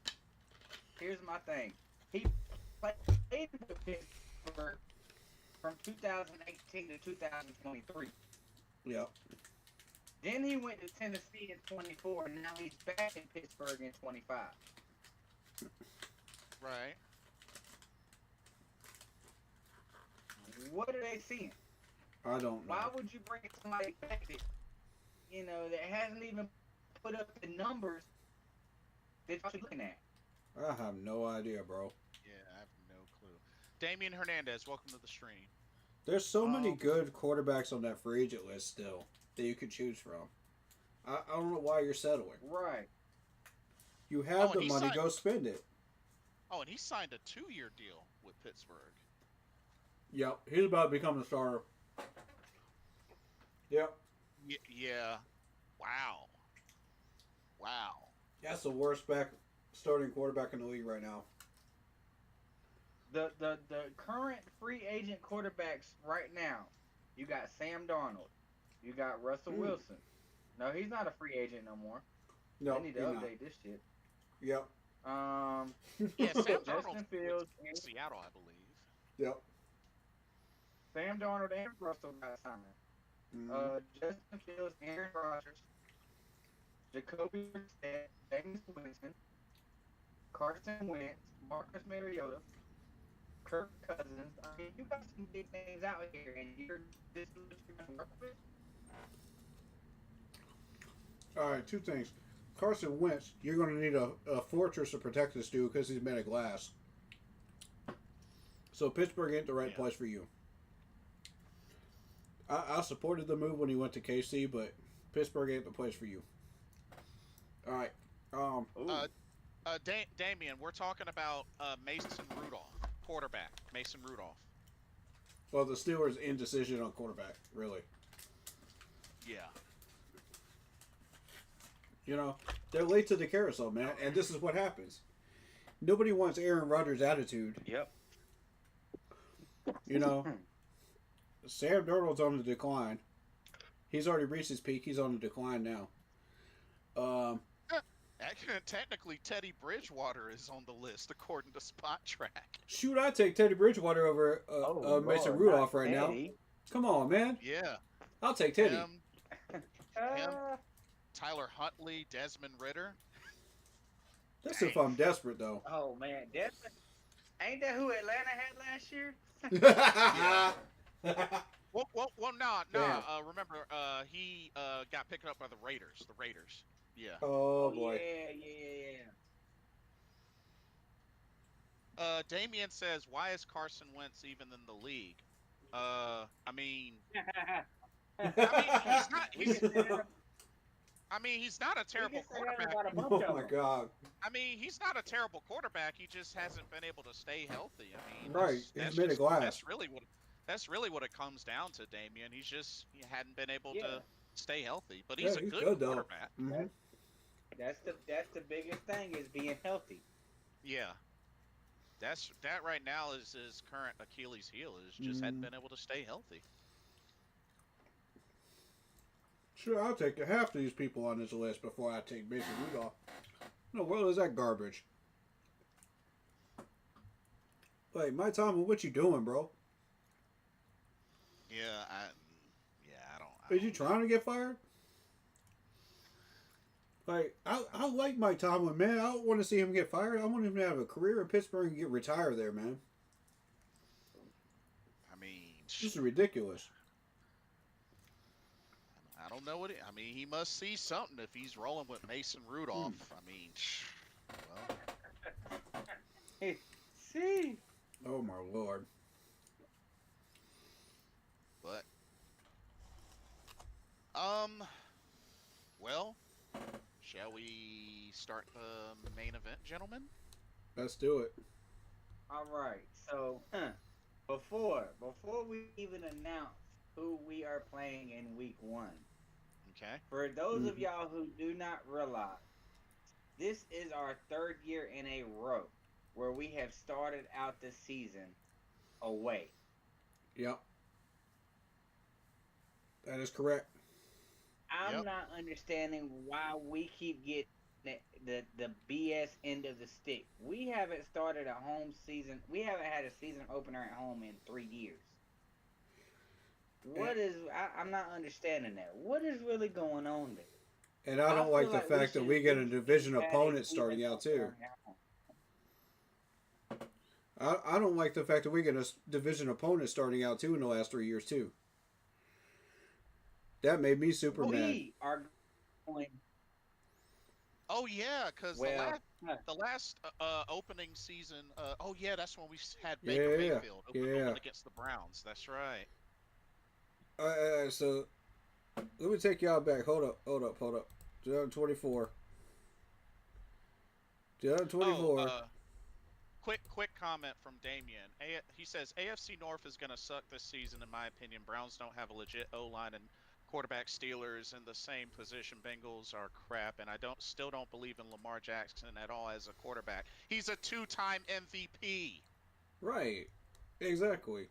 [SPEAKER 1] Here's my thing. He played with Pittsburgh from 2018 to 2023.
[SPEAKER 3] Yep.
[SPEAKER 1] Then he went to Tennessee in 24, and now he's back in Pittsburgh in 25.
[SPEAKER 4] Right.
[SPEAKER 1] What are they seeing?
[SPEAKER 3] I don't know.
[SPEAKER 1] Why would you bring somebody back that that hasn't even put up the numbers that you're looking at?
[SPEAKER 3] I have no idea, bro.
[SPEAKER 4] Yeah, I have no clue. Damian Hernandez, welcome to the stream.
[SPEAKER 3] There's so many
[SPEAKER 1] Um,
[SPEAKER 3] good quarterbacks on that free agent list still that you could choose from. I don't know why you're settling.
[SPEAKER 1] right.
[SPEAKER 3] You
[SPEAKER 4] Oh,
[SPEAKER 3] have
[SPEAKER 4] and
[SPEAKER 3] the money, go spend it.
[SPEAKER 4] and he signed a 2-year deal with Pittsburgh.
[SPEAKER 3] Yep. He's about to become the starter. Yep.
[SPEAKER 4] Yeah. Wow. Wow.
[SPEAKER 3] That's the worst starting quarterback in the league right now.
[SPEAKER 1] The current free agent quarterbacks right now, you got Sam Darnold, you got Russell Wilson. No, he's not a free agent no more.
[SPEAKER 3] No,
[SPEAKER 1] They need to
[SPEAKER 3] he's
[SPEAKER 1] update this shit.
[SPEAKER 3] Yep.
[SPEAKER 4] Yeah, Sam
[SPEAKER 1] Justin
[SPEAKER 4] Darnold
[SPEAKER 1] Fields,
[SPEAKER 4] with Seattle, I believe.
[SPEAKER 3] Yep.
[SPEAKER 1] Sam Darnold and Russell got signed.
[SPEAKER 3] Mm-hmm.
[SPEAKER 1] Justin Fields, Aaron Rodgers, Jacoby Brissett, James Winston, Carson Wentz, Marcus Mariota, Kirk Cousins. I mean, you got some big names out here, and this is what you're going to work with?
[SPEAKER 3] All right, two things. Carson Wentz, you're going to need a fortress to protect this dude because he's made of glass. So Pittsburgh ain't the right place for you. I supported the move when he went to KC, but Pittsburgh ain't the place for you. All right.
[SPEAKER 4] Damian, we're talking about Mason Rudolph, quarterback. Mason Rudolph.
[SPEAKER 3] Well, the Steelers' indecision on quarterback, really.
[SPEAKER 4] Yeah.
[SPEAKER 3] They're late to the carousel, man, and this is what happens. Nobody wants Aaron Rodgers' attitude.
[SPEAKER 1] Yep.
[SPEAKER 3] Sam Darnold's on the decline. He's already reached his peak. He's on the decline now.
[SPEAKER 4] Technically, Teddy Bridgewater is on the list according to Spot Track.
[SPEAKER 3] Shoot, I'd take Teddy Bridgewater over Mason Rudolph right now. Come on, man.
[SPEAKER 4] Yeah.
[SPEAKER 3] I'll take Teddy.
[SPEAKER 4] Him, Tyler Huntley, Desmond Ritter.
[SPEAKER 3] That's if I'm desperate, though.
[SPEAKER 1] Oh, man. Ain't that who Atlanta had last year?
[SPEAKER 4] Well, no.
[SPEAKER 3] Damn.
[SPEAKER 4] Remember, he got picked up by the Raiders. The Raiders. Yeah.
[SPEAKER 3] Oh, boy.
[SPEAKER 1] Yeah.
[SPEAKER 4] Damien says, "Why is Carson Wentz even in the league?" I mean, he's not a terrible quarterback.
[SPEAKER 3] Oh, my God.
[SPEAKER 4] I mean, he's not a terrible quarterback. He just hasn't been able to stay healthy. I mean,
[SPEAKER 3] Right. He's made of glass.
[SPEAKER 4] That's really what it comes down to, Damien. He hadn't been able to stay healthy, but
[SPEAKER 3] Yeah,
[SPEAKER 4] he's a good quarterback.
[SPEAKER 3] Mm-hmm.
[SPEAKER 1] That's the biggest thing is being healthy.
[SPEAKER 4] Yeah. That right now is his current Achilles heel, is just hadn't been able to stay healthy.
[SPEAKER 3] Sure, I'll take half of these people on this list before I take Mason Rudolph. No, what is that garbage? Like, my Tomlin, what you doing, bro?
[SPEAKER 4] Yeah, I don't.
[SPEAKER 3] Is you trying to get fired? Like, I like Mike Tomlin, man. I don't want to see him get fired. I want him to have a career in Pittsburgh and get retired there, man.
[SPEAKER 4] I mean,
[SPEAKER 3] This is ridiculous.
[SPEAKER 4] I don't know he must see something if he's rolling with Mason Rudolph. I mean, well.
[SPEAKER 1] See.
[SPEAKER 3] Oh, my Lord.
[SPEAKER 4] But um, well, shall we start the main event, gentlemen?
[SPEAKER 3] Let's do it.
[SPEAKER 1] All right. So, before we even announce who we are playing in week 1,
[SPEAKER 4] Okay.
[SPEAKER 1] for those of
[SPEAKER 3] Mm-hmm.
[SPEAKER 1] y'all who do not realize, this is our third year in a row where we have started out the season away.
[SPEAKER 3] Yep, that is correct.
[SPEAKER 1] I'm
[SPEAKER 4] Yep.
[SPEAKER 1] not understanding why we keep getting the BS end of the stick. We haven't started a home season. We haven't had a season opener at home in 3 years.
[SPEAKER 3] And,
[SPEAKER 1] What is? I'm not understanding that. What is really going on there?
[SPEAKER 3] and I
[SPEAKER 1] I
[SPEAKER 3] don't
[SPEAKER 1] feel
[SPEAKER 3] like the
[SPEAKER 1] like we
[SPEAKER 3] fact that
[SPEAKER 1] should
[SPEAKER 3] we
[SPEAKER 1] at
[SPEAKER 3] get a
[SPEAKER 1] least at least
[SPEAKER 3] division
[SPEAKER 1] had a
[SPEAKER 3] opponent
[SPEAKER 1] season
[SPEAKER 3] starting out too.
[SPEAKER 1] opener at home.
[SPEAKER 3] I don't like the fact that we get a division opponent starting out too in the last 3 years too. That made me super mad.
[SPEAKER 1] We are going
[SPEAKER 4] Oh yeah, because
[SPEAKER 1] well.
[SPEAKER 4] the last opening season. Oh yeah, that's when we had Baker
[SPEAKER 3] Yeah,
[SPEAKER 4] Mayfield
[SPEAKER 3] yeah.
[SPEAKER 4] open against the Browns. That's right.
[SPEAKER 3] So let me take y'all back. Hold up. 2024.
[SPEAKER 4] Oh,
[SPEAKER 3] 2024.
[SPEAKER 4] quick comment from Damien. He says AFC North is gonna suck this season, in my opinion. Browns don't have a legit O line, and quarterback. Steelers in the same position. Bengals are crap, and I don't believe in Lamar Jackson at all as a quarterback. He's a two-time MVP.
[SPEAKER 3] Right. Exactly.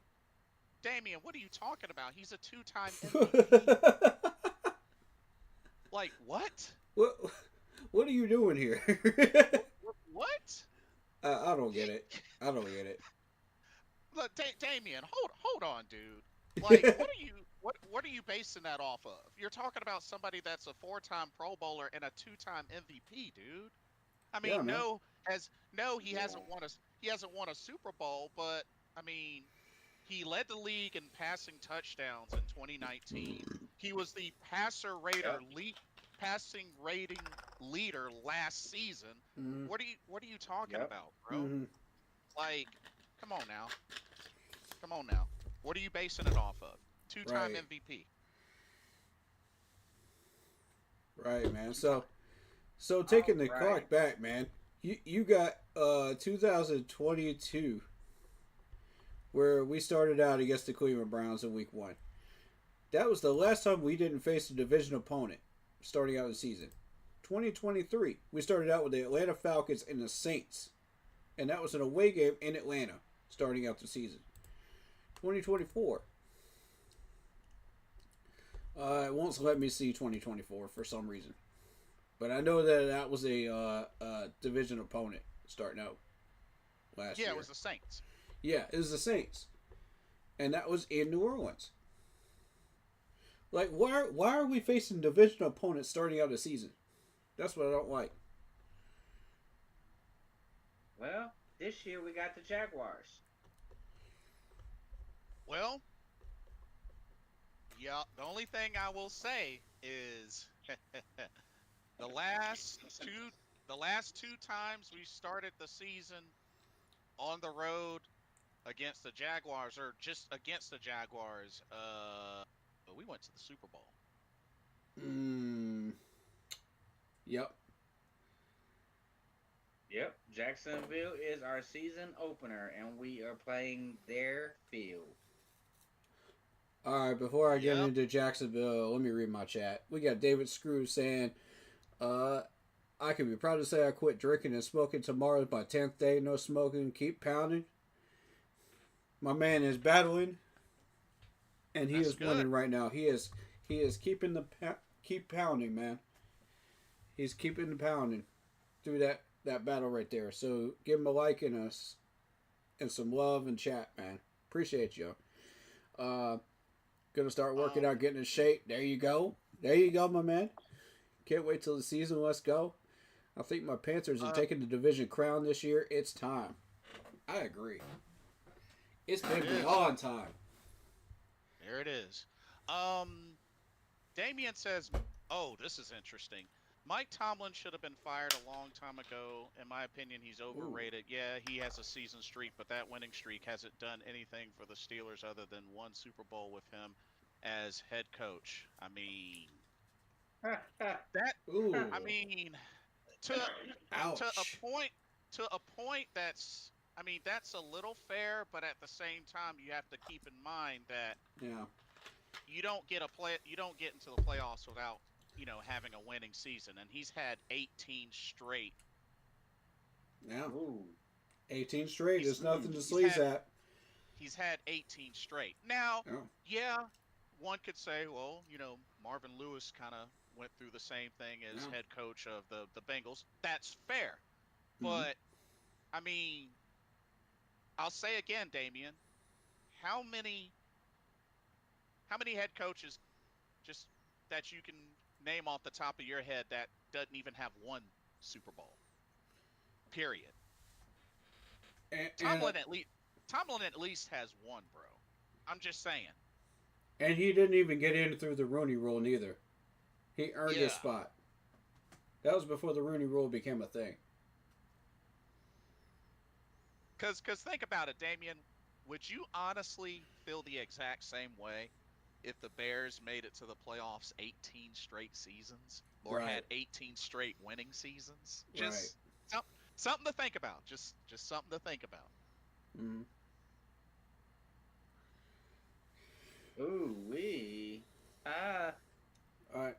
[SPEAKER 4] Damien, what are you talking about? He's a two-time MVP. Like what?
[SPEAKER 3] what What are you doing here?
[SPEAKER 4] What?
[SPEAKER 3] I don't get it. I don't get it.
[SPEAKER 4] Look, Damien, hold on, dude. Like, what are you basing that off of? You're talking about somebody that's a four-time Pro Bowler and a two-time MVP, dude. I
[SPEAKER 3] Yeah,
[SPEAKER 4] mean,
[SPEAKER 3] man.
[SPEAKER 4] he
[SPEAKER 1] Yeah.
[SPEAKER 4] hasn't won a Super Bowl, but I mean, he led the league in passing touchdowns in 2019. He was the
[SPEAKER 1] Yep.
[SPEAKER 4] passing rating leader last season.
[SPEAKER 3] Mm-hmm.
[SPEAKER 4] What are you talking
[SPEAKER 1] Yep.
[SPEAKER 4] about, bro?
[SPEAKER 3] Mm-hmm.
[SPEAKER 4] Like, come on now. Come on now. What are you basing it off of? Two-time
[SPEAKER 3] Right.
[SPEAKER 4] MVP.
[SPEAKER 3] Right, man.
[SPEAKER 4] Two time.
[SPEAKER 3] So
[SPEAKER 1] All
[SPEAKER 3] taking the
[SPEAKER 1] right.
[SPEAKER 3] clock back, man. You got 2022 where we started out against the Cleveland Browns in week 1. That was the last time we didn't face a division opponent starting out the season. 2023, we started out with the Atlanta Falcons and the Saints, and that was an away game in Atlanta starting out the season. 2024, it won't let me see 2024 for some reason, but I know that was a division opponent starting out last
[SPEAKER 4] Yeah,
[SPEAKER 3] year.
[SPEAKER 4] it was the Saints.
[SPEAKER 3] Yeah, it was the Saints, and that was in New Orleans. Like, why are we facing division opponents starting out the season? That's what I don't like.
[SPEAKER 1] Well, this year we got the Jaguars.
[SPEAKER 4] Well, yeah. The only thing I will say is the last two the last two times we started the season on the road against the Jaguars, or just against the Jaguars, we went to the Super Bowl.
[SPEAKER 3] Mm, yep.
[SPEAKER 1] Yep. Jacksonville is our season opener, and we are playing their field.
[SPEAKER 3] All right. Before I get
[SPEAKER 4] Yep.
[SPEAKER 3] into Jacksonville, let me read my chat. We got David Screw saying, uh, "I can be proud to say I quit drinking and smoking. Tomorrow is my 10th day. No smoking. Keep pounding." My man is battling, and he
[SPEAKER 4] That's
[SPEAKER 3] is
[SPEAKER 4] good.
[SPEAKER 3] winning right now. He is keeping the keep pounding, man. He's keeping the pounding through that battle right there. So give him a like and some love and chat, man. Appreciate you. Uh, gonna start working out,
[SPEAKER 4] Um,
[SPEAKER 3] getting in shape. There you go. There you go, my man. Can't wait till the season. Let's go. I think my Panthers are
[SPEAKER 4] uh,
[SPEAKER 3] taking the division crown this year. It's time. I agree. It's
[SPEAKER 4] there
[SPEAKER 3] been
[SPEAKER 4] it is.
[SPEAKER 3] beyond time.
[SPEAKER 4] There it is. Um, Damien says, "Oh, this is interesting. Mike Tomlin should have been fired a long time ago. In my opinion, he's
[SPEAKER 3] Ooh.
[SPEAKER 4] overrated. Yeah, he has a season streak, but that winning streak hasn't done anything for the Steelers other than one Super Bowl with him as head coach. That
[SPEAKER 3] Ooh.
[SPEAKER 4] I mean to to a
[SPEAKER 3] Ouch.
[SPEAKER 4] point that's that's a little fair, but at the same time you have to keep in mind that
[SPEAKER 3] Yeah.
[SPEAKER 4] you don't get into the playoffs without, having a winning season, and he's had 18 straight.
[SPEAKER 3] Yeah.
[SPEAKER 1] Ooh.
[SPEAKER 3] 18 straight
[SPEAKER 4] He's
[SPEAKER 3] is nothing to
[SPEAKER 4] he's
[SPEAKER 3] sneeze
[SPEAKER 4] had
[SPEAKER 3] at.
[SPEAKER 4] he's had 18 straight. Now,
[SPEAKER 3] Yeah.
[SPEAKER 4] yeah, one could say, well, Marvin Lewis kind of went through the same thing as
[SPEAKER 3] Yeah.
[SPEAKER 4] head coach of the Bengals. That's fair.
[SPEAKER 3] Mm-hmm.
[SPEAKER 4] But I mean, I'll say again, Damien, how many how many head coaches just that you can name off the top of your head that doesn't even have one Super Bowl? Period.
[SPEAKER 3] And
[SPEAKER 4] Tomlin at least Tomlin at least has one, bro. I'm just saying.
[SPEAKER 3] and he didn't even get in through the Rooney Rule neither. He earned his
[SPEAKER 4] Yeah.
[SPEAKER 3] spot. That was before the Rooney Rule became a thing.
[SPEAKER 4] Cause think about it, Damien. Would you honestly feel the exact same way if the Bears made it to the playoffs 18 straight seasons or
[SPEAKER 3] Right.
[SPEAKER 4] had 18 straight winning seasons?
[SPEAKER 3] Right.
[SPEAKER 4] Just some, something to think about. Just something to think about.
[SPEAKER 3] Mm-hmm.
[SPEAKER 1] Ooh wee. Ah,
[SPEAKER 3] All right.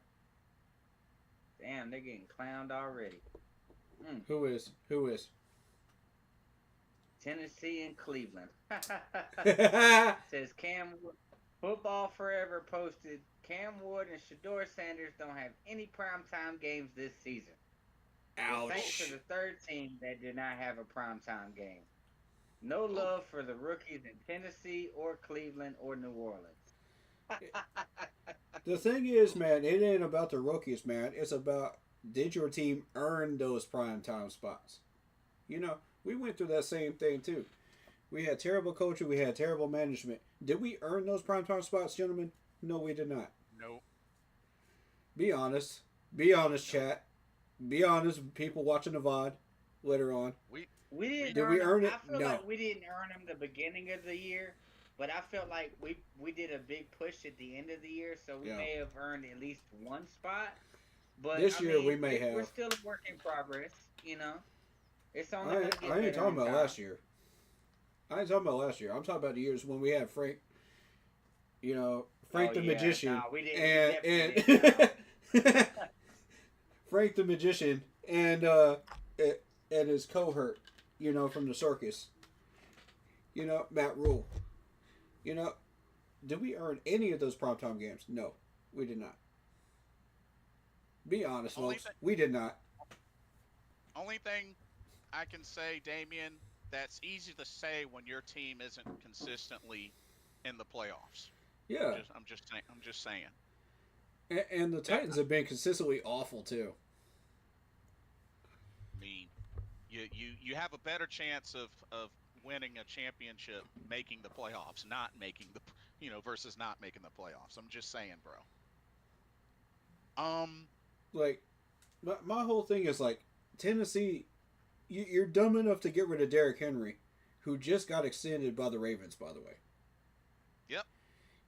[SPEAKER 1] damn, they're getting clowned already. Mm.
[SPEAKER 3] Who is? Who is?
[SPEAKER 1] Tennessee and Cleveland.
[SPEAKER 3] Ouch.
[SPEAKER 1] Says Football Forever posted Cam Ward and Shador Sanders don't have any primetime games this season. The Saints are the third team that did not have a primetime game. No
[SPEAKER 4] Oh,
[SPEAKER 1] love for the rookies in Tennessee or Cleveland or New Orleans.
[SPEAKER 3] The thing is, man, it ain't about the rookies, man. It's about did your team earn those primetime spots? You know, we went through that same thing too. We had terrible coaching, we had terrible management. Did we earn those primetime spots, gentlemen? No, we did not.
[SPEAKER 4] no,
[SPEAKER 3] Be honest. Be honest,
[SPEAKER 4] no.
[SPEAKER 3] chat. Be honest, people watching the VOD later on.
[SPEAKER 4] We
[SPEAKER 1] We
[SPEAKER 4] we
[SPEAKER 1] didn't
[SPEAKER 3] Did
[SPEAKER 1] earn
[SPEAKER 3] we
[SPEAKER 1] them.
[SPEAKER 3] earn it?
[SPEAKER 1] I feel
[SPEAKER 3] No.
[SPEAKER 1] like we didn't earn them the beginning of the year, but I felt like we did a big push at the end of the year, so we
[SPEAKER 3] Yeah.
[SPEAKER 1] may have earned at least one spot. But
[SPEAKER 3] This
[SPEAKER 1] I
[SPEAKER 3] year we
[SPEAKER 1] mean,
[SPEAKER 3] may
[SPEAKER 1] we're
[SPEAKER 3] have.
[SPEAKER 1] still a work in progress. It's only
[SPEAKER 3] I,
[SPEAKER 1] gonna
[SPEAKER 3] I
[SPEAKER 1] get
[SPEAKER 3] ain't
[SPEAKER 1] better
[SPEAKER 3] talking
[SPEAKER 1] in
[SPEAKER 3] about
[SPEAKER 1] time.
[SPEAKER 3] last year. I ain't talking about last year. I'm talking about the years when we had Frank, Frank
[SPEAKER 1] Oh
[SPEAKER 3] the
[SPEAKER 1] yeah,
[SPEAKER 3] Magician,
[SPEAKER 1] nah, we didn't. We
[SPEAKER 3] and
[SPEAKER 1] definitely didn't.
[SPEAKER 3] and Frank the Magician and his cohort, from the circus, Matt Rule. You know, did we earn any of those primetime games? No, we did not. Be honest,
[SPEAKER 4] only
[SPEAKER 3] folks.
[SPEAKER 4] th-
[SPEAKER 3] We did not.
[SPEAKER 4] only thing I can say, Damien, that's easy to say when your team isn't consistently in the playoffs.
[SPEAKER 3] Yeah,
[SPEAKER 4] I'm just saying.
[SPEAKER 3] and the
[SPEAKER 4] That
[SPEAKER 3] Titans have been consistently awful too.
[SPEAKER 4] I mean, you have a better chance of winning a championship making the playoffs, not making the versus not making the playoffs. I'm just saying, bro. Um,
[SPEAKER 3] Like, my whole thing is like Tennessee. You're dumb enough to get rid of Derrick Henry, who just got extended by the Ravens, by the way.
[SPEAKER 4] yep.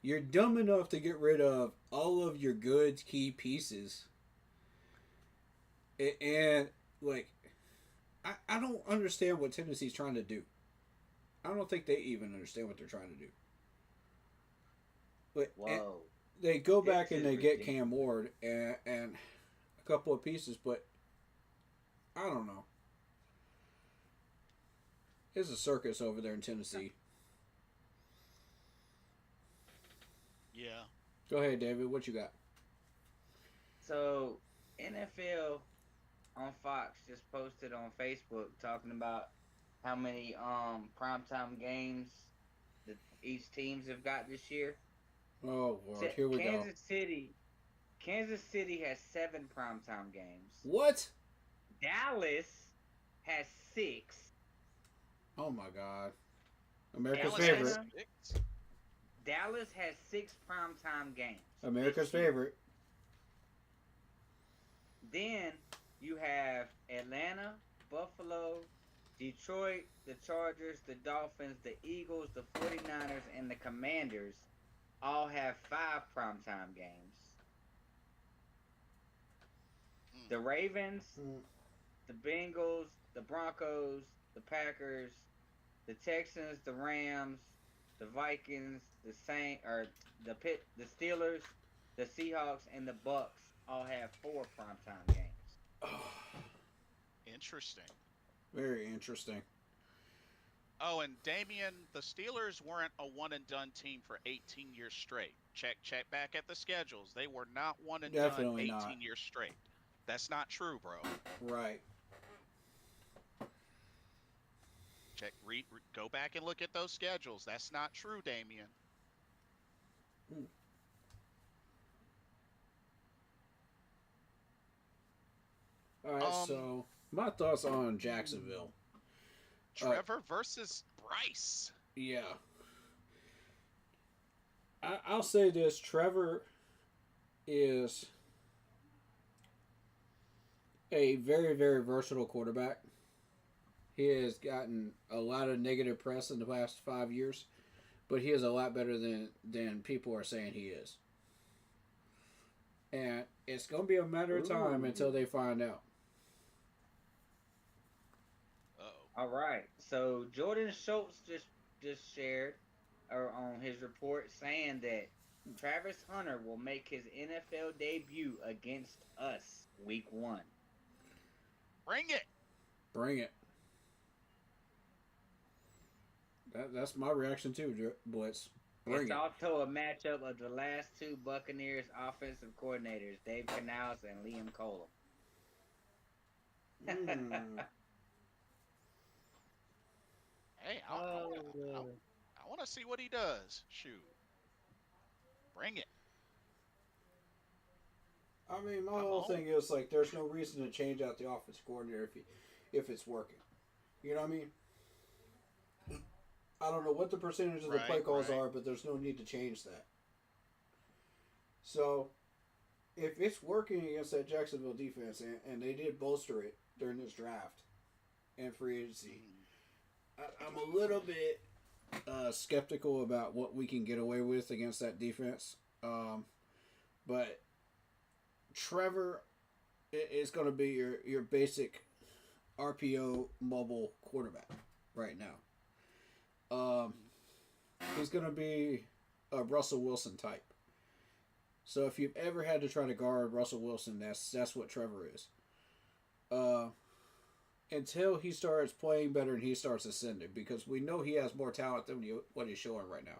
[SPEAKER 3] You're dumb enough to get rid of all of your good key pieces. And like, I don't understand what Tennessee's trying to do. I don't think they even understand what they're trying to do. But
[SPEAKER 1] Whoa,
[SPEAKER 3] they go
[SPEAKER 1] this
[SPEAKER 3] back and
[SPEAKER 1] is
[SPEAKER 3] they get
[SPEAKER 1] ridiculous.
[SPEAKER 3] Cam Ward and a couple of pieces, but I don't know. It's a circus over there in Tennessee.
[SPEAKER 4] Yeah.
[SPEAKER 3] Go ahead, David. What you got?
[SPEAKER 1] So NFL on Fox just posted on Facebook talking about how many primetime games that each teams have got this year.
[SPEAKER 3] Oh Lord, here we go.
[SPEAKER 1] Kansas City has 7 primetime games.
[SPEAKER 3] What?
[SPEAKER 1] Dallas has 6.
[SPEAKER 3] Oh my God. America's
[SPEAKER 4] Dallas
[SPEAKER 3] favorite.
[SPEAKER 4] has
[SPEAKER 1] Atlanta?
[SPEAKER 4] 6.
[SPEAKER 1] Dallas has 6 primetime games.
[SPEAKER 3] America's
[SPEAKER 1] this year.
[SPEAKER 3] favorite.
[SPEAKER 1] Then you have Atlanta, Buffalo, Detroit, the Chargers, the Dolphins, the Eagles, the 49ers, and the Commanders all have five primetime games.
[SPEAKER 4] Mm.
[SPEAKER 1] The Ravens,
[SPEAKER 3] Mm.
[SPEAKER 1] the Bengals, the Broncos, the Packers, the Texans, the Rams, the Vikings, the Saint or the Steelers, the Seahawks, and the Bucks all have four primetime games.
[SPEAKER 4] Interesting.
[SPEAKER 3] Very interesting.
[SPEAKER 4] Oh, and Damien, the Steelers weren't a one and done team for 18 years straight. Check back at the schedules. They were not one and done
[SPEAKER 3] Definitely not.
[SPEAKER 4] 18 years straight. That's not true, bro.
[SPEAKER 3] Right.
[SPEAKER 4] Go back and look at those schedules. That's not true, Damien.
[SPEAKER 3] Mm. All right.
[SPEAKER 4] Um,
[SPEAKER 3] So my thoughts on Jacksonville.
[SPEAKER 4] Trevor versus Bryce.
[SPEAKER 3] Yeah. I'll say this: Trevor is a very, very versatile quarterback. He has gotten a lot of negative press in the past 5 years, but he is a lot better than people are saying he is. And it's going to be a matter of time until they find out.
[SPEAKER 4] Uh-oh.
[SPEAKER 1] All right. So Jordan Schultz just shared on his report saying that Travis Hunter will make his NFL debut against us week 1.
[SPEAKER 4] Bring it.
[SPEAKER 3] Bring it. That's my reaction too, Blitz. Bring
[SPEAKER 1] It's
[SPEAKER 3] it.
[SPEAKER 1] also a matchup of the last two Buccaneers offensive coordinators, Dave Canales and Liam Cohen.
[SPEAKER 3] Mm.
[SPEAKER 4] Hey, I want to see what he does. Shoot. Bring it.
[SPEAKER 3] I mean, my
[SPEAKER 4] I'm
[SPEAKER 3] whole
[SPEAKER 4] on.
[SPEAKER 3] thing is like, there's no reason to change out the offensive coordinator if it's working. You know what I mean? I don't know what the percentage of the play calls are, but there's no need to change that. So, if it's working against that Jacksonville defense, and they did bolster it during this draft and free agency, I'm a little bit skeptical about what we can get away with against that defense. But Trevor is going to be your basic RPO mobile quarterback right now. He's going to be a Russell Wilson type. So if you've ever had to try to guard Russell Wilson, that's what Trevor is. Until he starts playing better and he starts ascending, because we know he has more talent than what he's showing right now.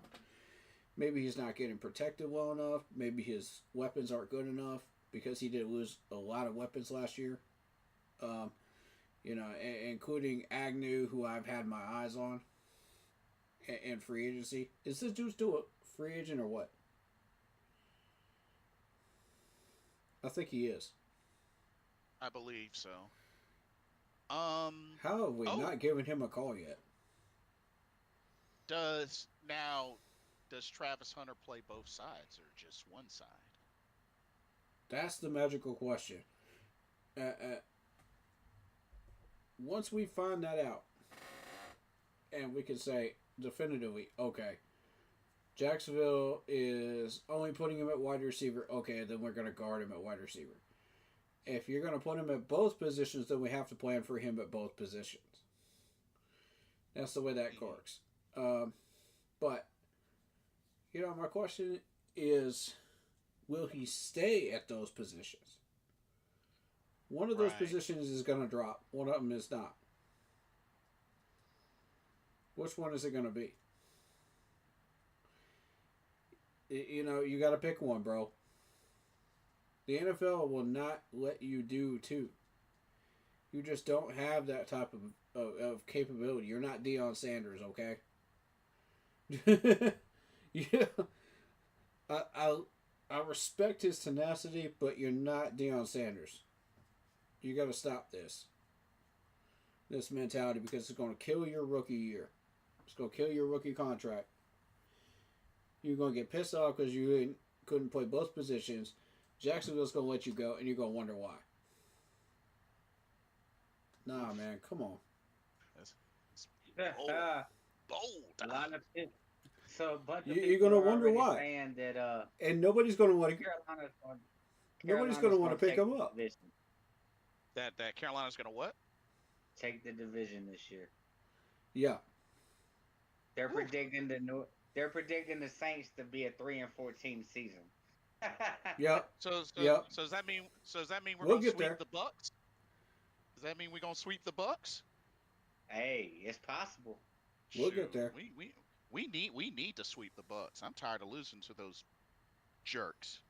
[SPEAKER 3] Maybe he's not getting protected well enough. Maybe his weapons aren't good enough, because he did lose a lot of weapons last year. Including Agnew, who I've had my eyes on, and free agency. Is this dude still a free agent or what? I think he is.
[SPEAKER 4] I believe so.
[SPEAKER 3] How have we not given him a call yet?
[SPEAKER 4] Does Travis Hunter play both sides or just one side?
[SPEAKER 3] That's the magical question. Once we find that out, and we can say definitively, okay, Jacksonville is only putting him at wide receiver, okay, then we're going to guard him at wide receiver. If you're going to put him at both positions, then we have to plan for him at both positions. That's the way that works. But, my question is, will he stay at those positions? One of those positions is going to drop. One of them is not. Which one is it going to be? You got to pick one, bro. The NFL will not let you do two. You just don't have that type of capability. You're not Deion Sanders, okay? Yeah. I respect his tenacity, but you're not Deion Sanders. You got to stop this mentality, because it's going to kill your rookie year. It's going to kill your rookie contract. You're going to get pissed off because you couldn't play both positions. Jacksonville's going to let you go, and you're going to wonder why. Nah,
[SPEAKER 1] Oof.
[SPEAKER 3] man, come on.
[SPEAKER 4] It's, it's bold, bold.
[SPEAKER 1] A lot of people. So a bunch of
[SPEAKER 3] You're
[SPEAKER 1] people
[SPEAKER 3] gonna
[SPEAKER 1] are
[SPEAKER 3] wonder
[SPEAKER 1] already
[SPEAKER 3] why,
[SPEAKER 1] saying that
[SPEAKER 3] and nobody's gonna want to.
[SPEAKER 1] Carolina's going
[SPEAKER 3] Nobody's gonna
[SPEAKER 1] Carolina's
[SPEAKER 3] want to
[SPEAKER 1] going to
[SPEAKER 3] pick
[SPEAKER 1] take
[SPEAKER 3] him
[SPEAKER 1] the
[SPEAKER 3] up.
[SPEAKER 1] division.
[SPEAKER 4] That Carolina's gonna what?
[SPEAKER 1] Take the division this year.
[SPEAKER 3] Yeah,
[SPEAKER 1] They're
[SPEAKER 4] Whew.
[SPEAKER 1] predicting they're predicting the Saints to be a 3-14 season.
[SPEAKER 3] yep,
[SPEAKER 4] So so
[SPEAKER 3] yep.
[SPEAKER 4] so does that mean we're
[SPEAKER 3] We'll
[SPEAKER 4] gonna
[SPEAKER 3] get
[SPEAKER 4] sweep
[SPEAKER 3] there.
[SPEAKER 4] the Bucks? Does that mean we're gonna sweep the Bucks?
[SPEAKER 1] Hey, it's possible.
[SPEAKER 3] We'll get
[SPEAKER 4] Shoot,
[SPEAKER 3] there.
[SPEAKER 4] we need to sweep the Bucks. I'm tired of losing to those jerks.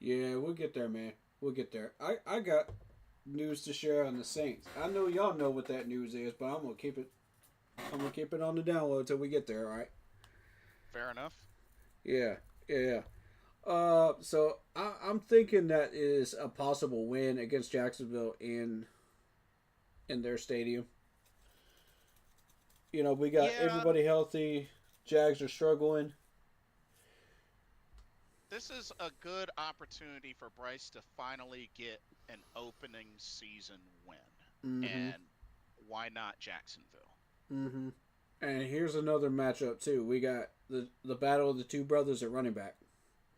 [SPEAKER 3] Yeah, we'll get there, man. We'll get there. I got news to share on the Saints. I know y'all know what that news is, but I'm gonna keep it. I'm gonna keep it on the download till we get there. All right.
[SPEAKER 4] Fair enough.
[SPEAKER 3] Yeah. Yeah. So I'm thinking that is a possible win against Jacksonville in their stadium. You know, we got
[SPEAKER 4] Yeah,
[SPEAKER 3] everybody healthy. Jags are struggling.
[SPEAKER 4] this is a good opportunity for Bryce to finally get an opening season win.
[SPEAKER 3] Mm-hmm.
[SPEAKER 4] And why not Jacksonville?
[SPEAKER 3] Mm-hmm. And here's another matchup too. We got the battle of the two brothers at running back,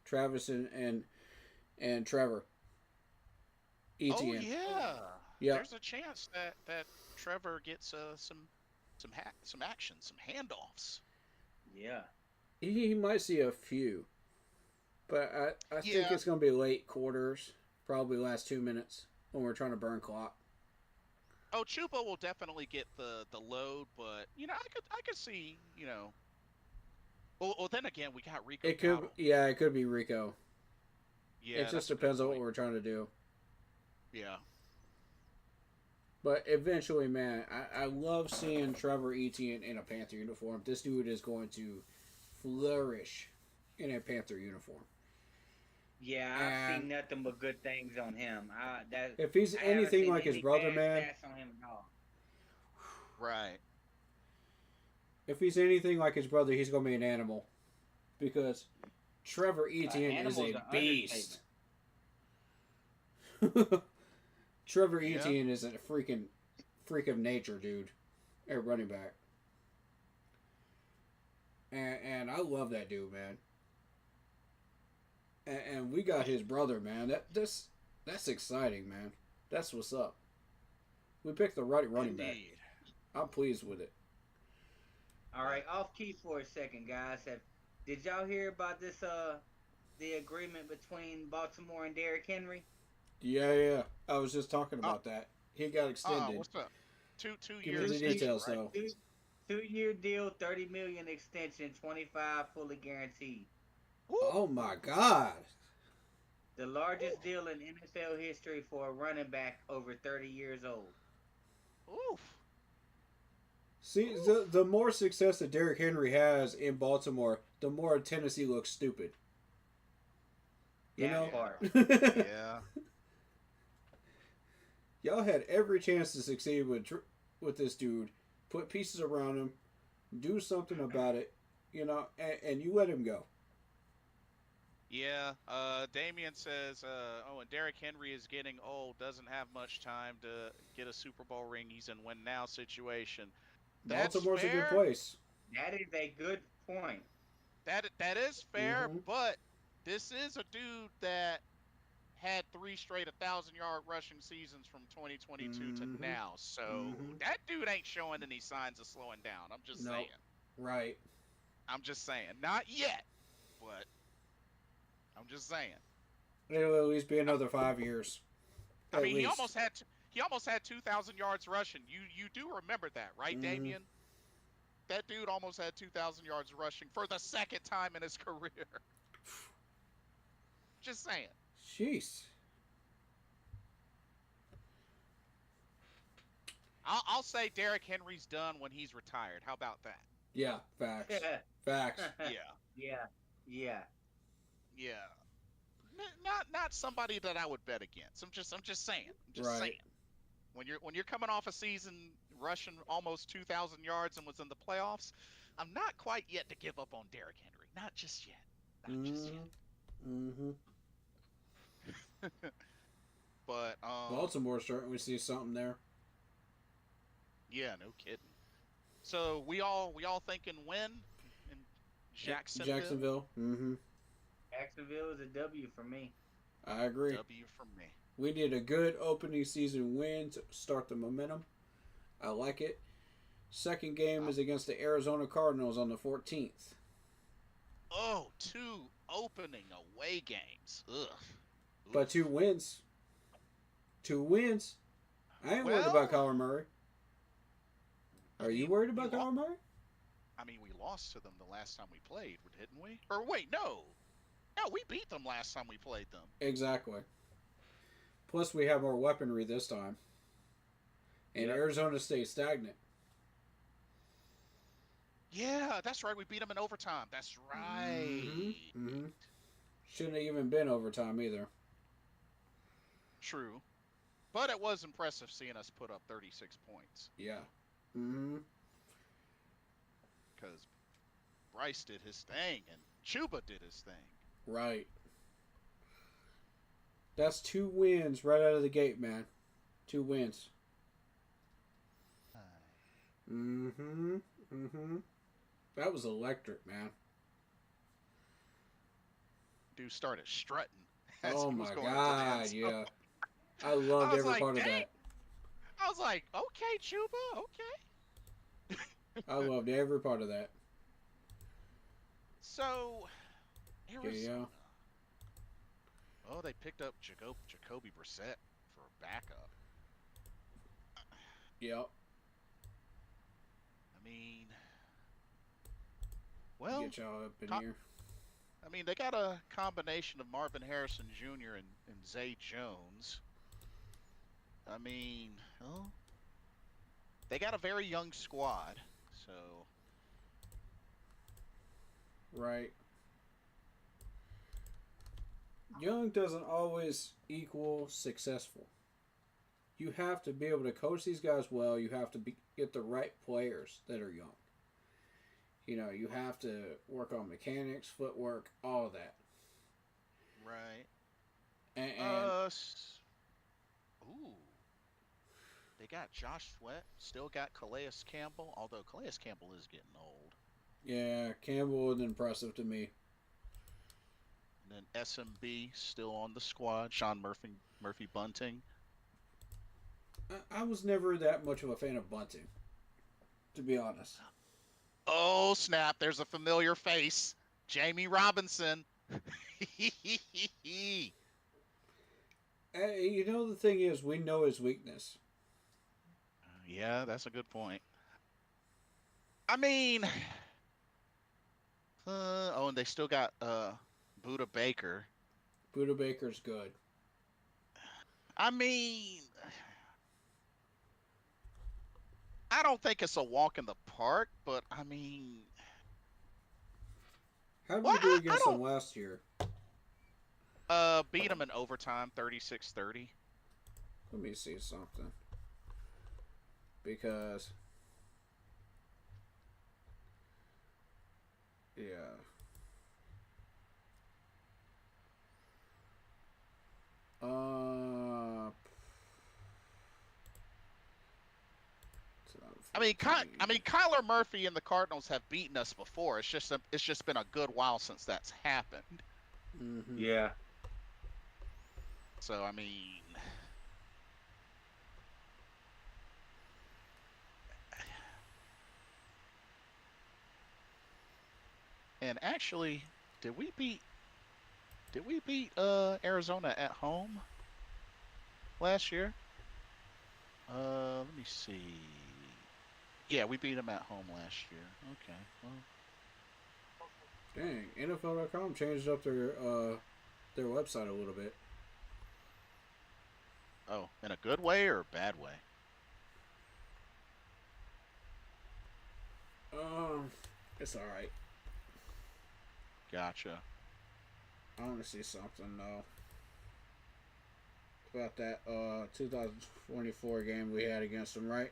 [SPEAKER 3] Travis and Trevor
[SPEAKER 4] Oh
[SPEAKER 3] Etienne.
[SPEAKER 4] yeah,
[SPEAKER 3] Yep.
[SPEAKER 4] there's a chance that Trevor gets some action, some handoffs.
[SPEAKER 1] Yeah.
[SPEAKER 3] He might see a few, but I think
[SPEAKER 4] Yeah.
[SPEAKER 3] it's gonna be late quarters, probably last 2 minutes when we're trying to burn clock.
[SPEAKER 4] Oh, Chuba will definitely get the load, but I could see Well, then again, we got Rico
[SPEAKER 3] It could,
[SPEAKER 4] Dowdle.
[SPEAKER 3] yeah, it could be Rico. It
[SPEAKER 4] Yeah,
[SPEAKER 3] just
[SPEAKER 4] that's a good
[SPEAKER 3] depends on what
[SPEAKER 4] point.
[SPEAKER 3] we're trying to do.
[SPEAKER 4] Yeah.
[SPEAKER 3] But eventually, man, I love seeing Trevor Etienne in a Panther uniform. This dude is going to flourish in a Panther uniform.
[SPEAKER 1] Yeah, I've
[SPEAKER 3] And
[SPEAKER 1] seen nothing but good things on him.
[SPEAKER 3] if he's
[SPEAKER 1] I haven't
[SPEAKER 3] anything
[SPEAKER 1] seen
[SPEAKER 3] like his
[SPEAKER 1] any
[SPEAKER 3] brother,
[SPEAKER 1] bad
[SPEAKER 3] man,
[SPEAKER 1] stats on him at all.
[SPEAKER 4] Right.
[SPEAKER 3] if he's anything like his brother, he's going to be an animal. Because Trevor Etienne is
[SPEAKER 1] Animal's
[SPEAKER 3] a
[SPEAKER 1] an
[SPEAKER 3] beast. Trevor
[SPEAKER 4] Yeah.
[SPEAKER 3] Etienne is a freak of nature, dude, at running back. And I love that dude, man. And we got his brother, man. That's exciting, man. That's what's up. We picked the right running back.
[SPEAKER 4] Indeed.
[SPEAKER 3] I'm pleased with it.
[SPEAKER 1] All right, off key for a second, guys. Did y'all hear about this? The agreement between Baltimore and Derrick Henry.
[SPEAKER 3] Yeah. I was just talking
[SPEAKER 4] Uh,
[SPEAKER 3] about that. He got extended.
[SPEAKER 4] what's up? Two
[SPEAKER 3] Give me the
[SPEAKER 4] years
[SPEAKER 1] Two,
[SPEAKER 4] extension,
[SPEAKER 3] details,
[SPEAKER 4] right?
[SPEAKER 3] though.
[SPEAKER 1] two, 2 year deal, 30 million extension, 25 fully guaranteed.
[SPEAKER 4] Woo,
[SPEAKER 3] Oh my God.
[SPEAKER 1] The
[SPEAKER 4] woo,
[SPEAKER 1] largest deal in NFL history for a running back over 30 years old.
[SPEAKER 4] oof,
[SPEAKER 3] See,
[SPEAKER 4] oof.
[SPEAKER 3] the more success that Derrick Henry has in Baltimore, the more Tennessee looks stupid. You
[SPEAKER 1] That
[SPEAKER 3] know?
[SPEAKER 1] part.
[SPEAKER 4] Yeah.
[SPEAKER 3] Y'all had every chance to succeed with this dude. Put pieces around him, do something about it, you know, and you let him go.
[SPEAKER 4] Yeah. Damien says, and Derrick Henry is getting old, doesn't have much time to get a Super Bowl ring. He's in win now situation. That's
[SPEAKER 3] Baltimore's a good
[SPEAKER 4] fair.
[SPEAKER 3] place.
[SPEAKER 1] That is a good point.
[SPEAKER 4] That is fair,
[SPEAKER 3] Mm-hmm.
[SPEAKER 4] but this is a dude that had three straight 1,000-yard rushing seasons from 2022 to
[SPEAKER 3] Mm-hmm.
[SPEAKER 4] now. So
[SPEAKER 3] Mm-hmm.
[SPEAKER 4] that dude ain't showing any signs of slowing down. I'm just saying.
[SPEAKER 3] Nope. Right.
[SPEAKER 4] I'm just saying. Not yet, but I'm just saying.
[SPEAKER 3] It'll at least be
[SPEAKER 4] I,
[SPEAKER 3] another 5 years.
[SPEAKER 4] I
[SPEAKER 3] At
[SPEAKER 4] mean, he
[SPEAKER 3] least.
[SPEAKER 4] almost had he almost had 2,000 yards rushing. You do remember that, right,
[SPEAKER 3] Mm-hmm.
[SPEAKER 4] Damien? That dude almost had 2,000 yards rushing for the second time in his career. Just saying.
[SPEAKER 3] Jeez.
[SPEAKER 4] I'll say Derrick Henry's done when he's retired. How about that?
[SPEAKER 3] Yeah. Facts. Facts.
[SPEAKER 4] Yeah,
[SPEAKER 1] Yeah. Yeah.
[SPEAKER 4] yeah. Not somebody that I would bet against. I'm just saying. I'm just
[SPEAKER 3] Right.
[SPEAKER 4] saying. When you're coming off a season rushing almost 2,000 yards and was in the playoffs, I'm not quite yet to give up on Derrick Henry. Not just yet. Not just
[SPEAKER 3] Mm-hmm. Mm-hmm.
[SPEAKER 4] yet. But
[SPEAKER 3] Baltimore starting to see something there.
[SPEAKER 4] Yeah, no kidding. So we all thinking win in Jacksonville.
[SPEAKER 3] Jacksonville. Mm-hmm.
[SPEAKER 1] Jacksonville is a W for me.
[SPEAKER 3] I agree.
[SPEAKER 4] W for me.
[SPEAKER 3] We need a good opening season win to start the momentum. I like it. Second game is against the Arizona Cardinals on the 14th.
[SPEAKER 4] Oh, two opening away games. Ugh.
[SPEAKER 3] But
[SPEAKER 4] Oof.
[SPEAKER 3] 2 wins. 2 wins. I ain't worried
[SPEAKER 4] Well,
[SPEAKER 3] about Kyler Murray.
[SPEAKER 4] I
[SPEAKER 3] Are you
[SPEAKER 4] mean,
[SPEAKER 3] worried
[SPEAKER 4] we
[SPEAKER 3] about
[SPEAKER 4] lo-
[SPEAKER 3] Kyler Murray?
[SPEAKER 4] I mean, we lost to them the last time we played, didn't we? Or wait, no. No, we beat them last time we played them.
[SPEAKER 3] Exactly. Plus, we have more weaponry this time. And
[SPEAKER 1] Yep.
[SPEAKER 3] Arizona stays stagnant.
[SPEAKER 4] Yeah, that's right. We beat them in overtime. That's right.
[SPEAKER 3] Mm-hmm. Shouldn't have even been overtime either.
[SPEAKER 4] True. But it was impressive seeing us put up 36 points
[SPEAKER 3] Yeah. Mm-hmm.
[SPEAKER 4] because Bryce did his thing and Chuba did his thing.
[SPEAKER 3] Right. That's 2 wins right out of the gate, man. 2 wins. Mm-hmm. Mm-hmm. That was electric, man.
[SPEAKER 4] Dude started strutting. as
[SPEAKER 3] Oh
[SPEAKER 4] he was
[SPEAKER 3] my
[SPEAKER 4] going into the end
[SPEAKER 3] God,
[SPEAKER 4] zone.
[SPEAKER 3] yeah. I loved
[SPEAKER 4] I was
[SPEAKER 3] every
[SPEAKER 4] like,
[SPEAKER 3] part of
[SPEAKER 4] dang.
[SPEAKER 3] that.
[SPEAKER 4] I was like, okay, Chuba, okay.
[SPEAKER 3] I loved every part of that.
[SPEAKER 4] So,
[SPEAKER 3] Yeah,
[SPEAKER 4] Arizona.
[SPEAKER 3] yeah.
[SPEAKER 4] Oh, they picked up Jacoby Brissett for a backup.
[SPEAKER 3] Yep.
[SPEAKER 4] I mean, well,
[SPEAKER 3] Get y'all up in
[SPEAKER 4] co-
[SPEAKER 3] here.
[SPEAKER 4] I mean, they got a combination of Marvin Harrison Jr. and Zay Jones. I mean, well, they got a very young squad, so
[SPEAKER 3] Right. Young doesn't always equal successful. You have to be able to coach these guys well. You have to get the right players that are young. You know, you have to work on mechanics, footwork, all of that.
[SPEAKER 4] right.
[SPEAKER 3] And
[SPEAKER 4] Ooh, they got Josh Sweat. Still got Calais Campbell, although Calais Campbell is getting old.
[SPEAKER 3] yeah, Campbell was impressive to me.
[SPEAKER 4] And then SMB still on the squad. Sean Murphy Bunting.
[SPEAKER 3] I was never that much of a fan of Bunting, to be honest.
[SPEAKER 4] Oh snap! There's a familiar face. Jamie Robinson.
[SPEAKER 3] You know, the thing is, we know his weakness.
[SPEAKER 4] Yeah, that's a good point. I mean, oh, and they still got Buda Baker.
[SPEAKER 3] Buda Baker's good.
[SPEAKER 4] I mean, I don't think it's a walk in the park, but I mean,
[SPEAKER 3] How did
[SPEAKER 4] well,
[SPEAKER 3] we do
[SPEAKER 4] I
[SPEAKER 3] against
[SPEAKER 4] don't
[SPEAKER 3] them last year?
[SPEAKER 4] beat them in overtime, 36-30.
[SPEAKER 3] Let me see something. Because, yeah.
[SPEAKER 4] Kyler Murphy and the Cardinals have beaten us before. It's just been a good while since that's happened.
[SPEAKER 3] Mm-hmm.
[SPEAKER 1] Yeah.
[SPEAKER 4] So I mean, and actually, did we beat Arizona at home last year? Let me see. Yeah, we beat them at home last year. Okay. Well,
[SPEAKER 3] Dang, NFL.com changed up their website a little bit.
[SPEAKER 4] oh, in a good way or a bad way?
[SPEAKER 3] It's all right.
[SPEAKER 4] Gotcha.
[SPEAKER 3] I want to see something though about that 2024 game we had against them, right?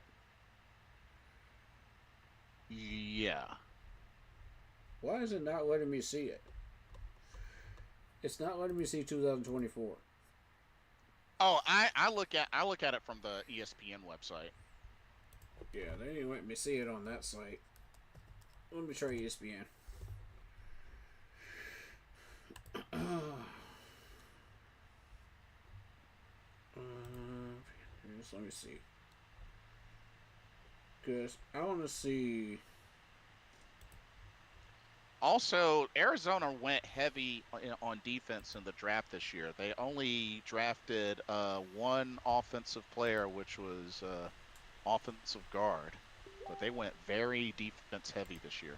[SPEAKER 4] Yeah.
[SPEAKER 3] Why is it not letting me see it? It's not letting me see 2024.
[SPEAKER 4] Oh, I look at it from the ESPN website.
[SPEAKER 3] Yeah, they didn't let me see it on that site. Let me try ESPN. Just let me see. Because I want to see.
[SPEAKER 4] Also, Arizona went heavy on defense in the draft this year. They only drafted one offensive player, which was offensive guard, but they went very defense heavy this year.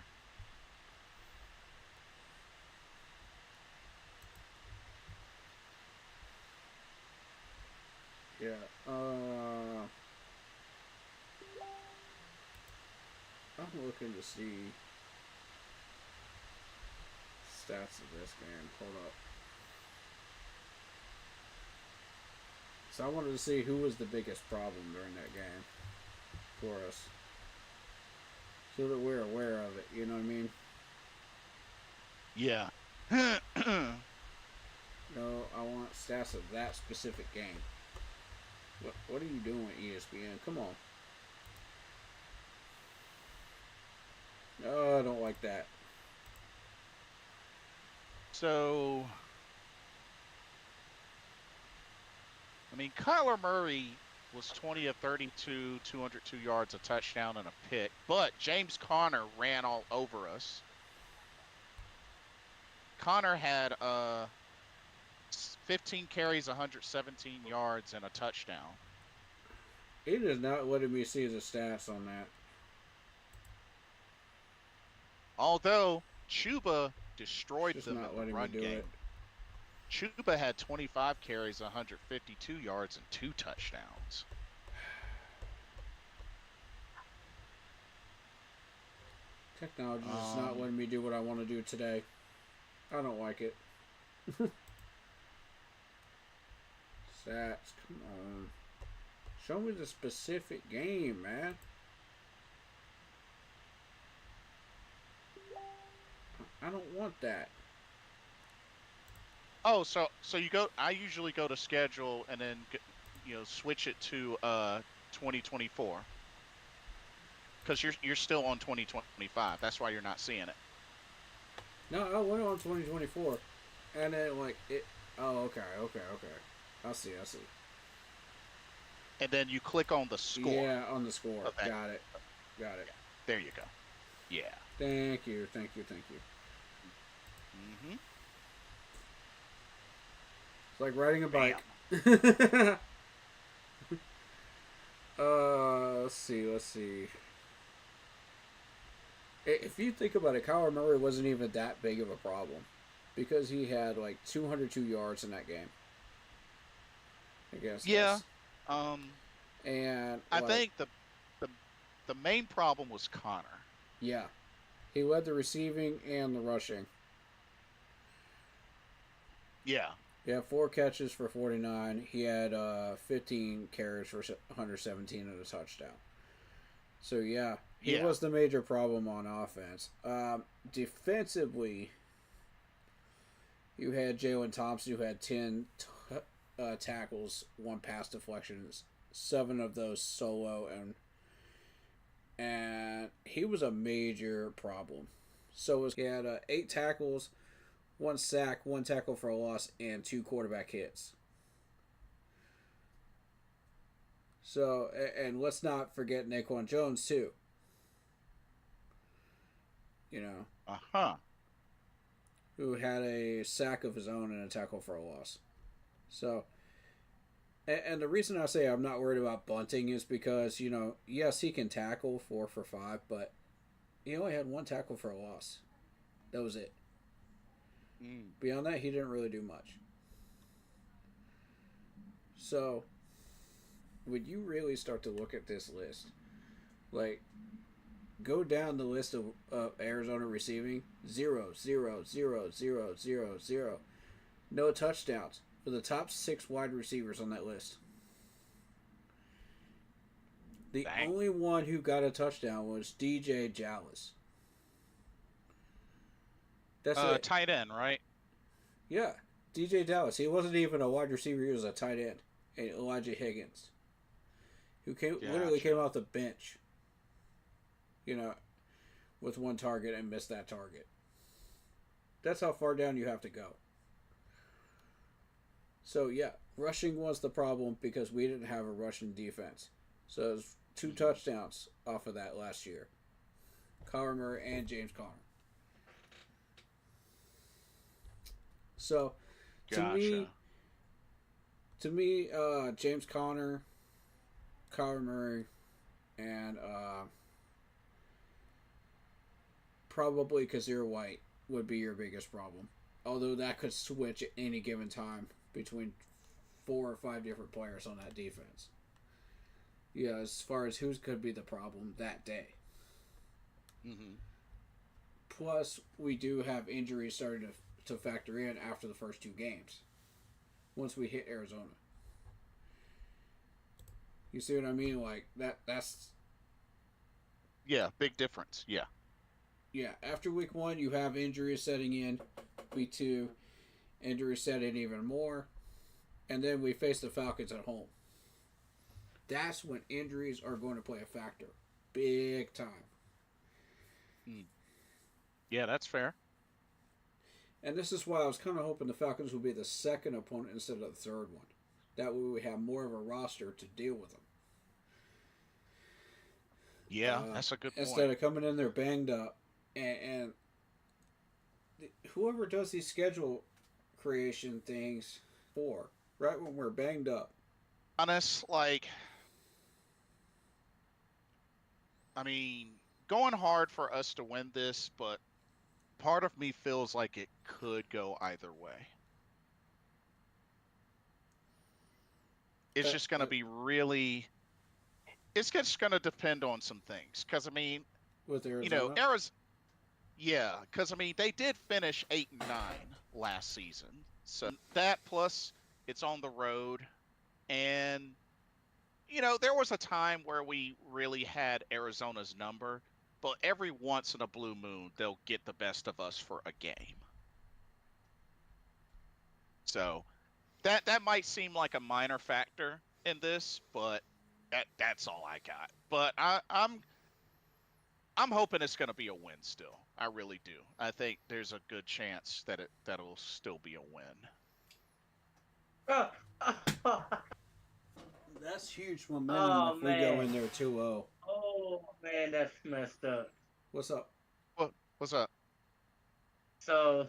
[SPEAKER 3] Yeah. I'm looking to see stats of this game. Hold up. So I wanted to see who was the biggest problem during that game for us, so that we're aware of it. You know what I mean?
[SPEAKER 4] Yeah.
[SPEAKER 3] No, I want stats of that specific game. What are you doing, ESPN? Come on. Oh, I don't like that.
[SPEAKER 4] So, I mean, Kyler Murray was 20 of 32, 202 yards, a touchdown, and a pick. But James Conner ran all over us. Conner had 15 carries, 117 yards, and a touchdown.
[SPEAKER 3] It is not letting me see the stats on that.
[SPEAKER 4] Although Chuba destroyed
[SPEAKER 3] It's just
[SPEAKER 4] them in
[SPEAKER 3] not
[SPEAKER 4] the
[SPEAKER 3] letting me
[SPEAKER 4] run
[SPEAKER 3] do it.
[SPEAKER 4] game. Chuba had 25 carries, 152 yards, and 2 touchdowns.
[SPEAKER 3] Technology is not letting me do what I want to do today. I don't like it. Stats, come on. Show me the specific game, man. I don't want that.
[SPEAKER 4] Oh, so you go. I usually go to schedule and then switch it to 2024 because you're still on 2025. That's why you're not seeing it.
[SPEAKER 3] No, I went on 2024, and then like it. Oh, okay. I see.
[SPEAKER 4] And then you click on the score.
[SPEAKER 3] Yeah, on the score.
[SPEAKER 4] Of that.
[SPEAKER 3] Got it.
[SPEAKER 4] Yeah. There you go. Yeah.
[SPEAKER 3] Thank you.
[SPEAKER 4] Mm-hmm.
[SPEAKER 3] It's like riding a bike. Let's see. If you think about it, Kyler Murray wasn't even that big of a problem because he had like 202 yards in that game. I guess.
[SPEAKER 4] Yeah.
[SPEAKER 3] And
[SPEAKER 4] I think the main problem was Connor.
[SPEAKER 3] Yeah, he led the receiving and the rushing.
[SPEAKER 4] Yeah.
[SPEAKER 3] He had 4 catches for 49. He had 15 carries for 117 and a touchdown. So yeah, he was the major problem on offense. Defensively, you had Jalen Thompson, who had 10 tackles, 1 pass deflections, 7 of those solo, and he was a major problem. So he had 8 tackles, 1 sack, 1 tackle for a loss, and 2 quarterback hits. So, and let's not forget Naquan Jones too. You know, who had a sack of his own and a tackle for a loss. So, and the reason I say I'm not worried about Bunting is because, yes, he can tackle 4 for 5, but he only had 1 tackle for a loss. That was it. Beyond that, he didn't really do much. So, when you really start to look at this list, like, go down the list of Arizona receiving, 0, 0, 0, 0, 0, 0. No touchdowns for the top 6 wide receivers on that list. The only one who got a touchdown was DJ Dallas. That's it.
[SPEAKER 4] Tight end, right?
[SPEAKER 3] Yeah, DJ Dallas. He wasn't even a wide receiver. He was a tight end. and Elijah Higgins, who literally came off the bench, you know, with one target and missed that target. That's how far down you have to go. So, yeah, rushing was the problem because we didn't have a rushing defense. So, it was 2 touchdowns off of that last year. Kyler Murray and James Conner. So, to me, James Conner, Kyler Murray, and probably Kazir White would be your biggest problem. Although that could switch at any given time between 4 or 5 different players on that defense. Yeah, as far as who could be the problem that day.
[SPEAKER 4] Mm-hmm.
[SPEAKER 3] Plus, we do have injuries starting to factor in after the first 2 games. Once we hit Arizona. You see what I mean? Like, that's...
[SPEAKER 4] Yeah, big difference. Yeah.
[SPEAKER 3] Yeah, after week 1, you have injuries setting in. Week 2, injuries set in even more. And then we face the Falcons at home. That's when injuries are going to play a factor. Big time.
[SPEAKER 4] Yeah, that's fair.
[SPEAKER 3] And this is why I was kind of hoping the Falcons would be the second opponent instead of the third one. That way we have more of a roster to deal with them.
[SPEAKER 4] Yeah, that's a good point.
[SPEAKER 3] Instead of coming in there banged up. And whoever does these schedule creation things for, right when we're banged up.
[SPEAKER 4] Honest, like, I mean, going hard for us to win this, but part of me feels like it could go either way. It's just going to be really. It's just going to depend on some things. Because, I mean,
[SPEAKER 3] with Arizona?
[SPEAKER 4] Yeah, because, I mean, they did finish 8-9 last season. So that plus it's on the road. And, you know, there was a time where we really had Arizona's number. But every once in a blue moon, they'll get the best of us for a game. So that might seem like a minor factor in this, but that's all I got. But I'm hoping it's going to be a win still. I really do. I think there's a good chance that that'll still be a win.
[SPEAKER 3] That's huge momentum if we go in there 2-0.
[SPEAKER 1] Oh, man, that's messed up.
[SPEAKER 3] What's up?
[SPEAKER 4] What's up?
[SPEAKER 1] So,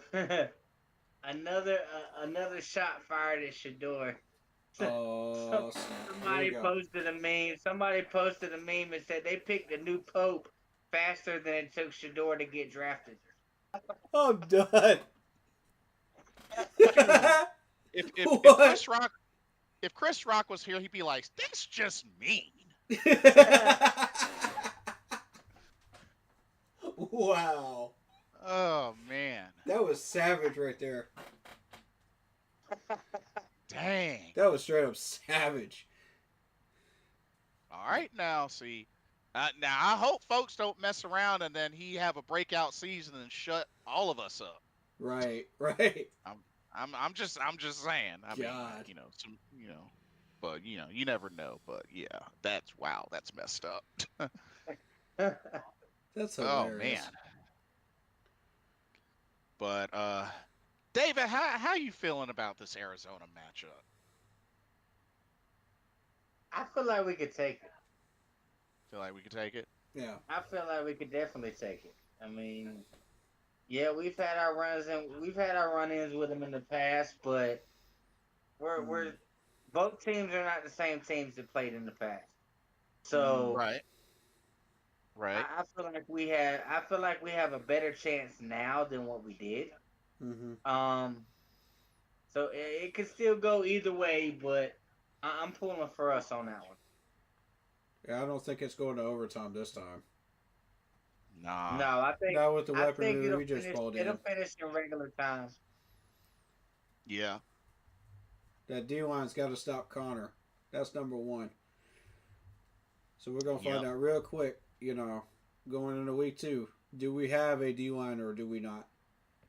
[SPEAKER 1] another shot fired at Shador.
[SPEAKER 3] Oh,
[SPEAKER 1] somebody posted a meme. Somebody posted a meme and said they picked a new pope faster than it took Shador to get drafted.
[SPEAKER 3] I'm done.
[SPEAKER 4] If Chris Rock was here, he'd be like, "That's just mean."
[SPEAKER 3] Wow.
[SPEAKER 4] Oh man.
[SPEAKER 3] That was savage right there.
[SPEAKER 4] Dang.
[SPEAKER 3] That was straight up savage.
[SPEAKER 4] All right, now see. Now I hope folks don't mess around and then he have a breakout season and shut all of us up.
[SPEAKER 3] Right.
[SPEAKER 4] I'm just saying. I mean, but you never know. But yeah, that's messed up.
[SPEAKER 3] That's hilarious.
[SPEAKER 4] Oh man. But David, how you feeling about this Arizona matchup?
[SPEAKER 1] I feel like we could take it.
[SPEAKER 4] Feel like we could take it?
[SPEAKER 3] Yeah.
[SPEAKER 1] I feel like we could definitely take it. I mean, yeah, we've had our run-ins with them in the past, but we're both teams are not the same teams that played in the past. So
[SPEAKER 4] right.
[SPEAKER 1] I feel like we have a better chance now than what we did.
[SPEAKER 3] Mm-hmm.
[SPEAKER 1] So it could still go either way, but I'm pulling for us on that one.
[SPEAKER 3] Yeah, I don't think it's going to overtime this time.
[SPEAKER 4] Nah.
[SPEAKER 1] No, I think
[SPEAKER 3] not with the weaponry we just pulled in.
[SPEAKER 1] It'll finish in regular time.
[SPEAKER 4] Yeah.
[SPEAKER 3] That D-line's got to stop Connor. That's number one. So we're going to find out real quick, going into week 2. Do we have a D-line or do we not?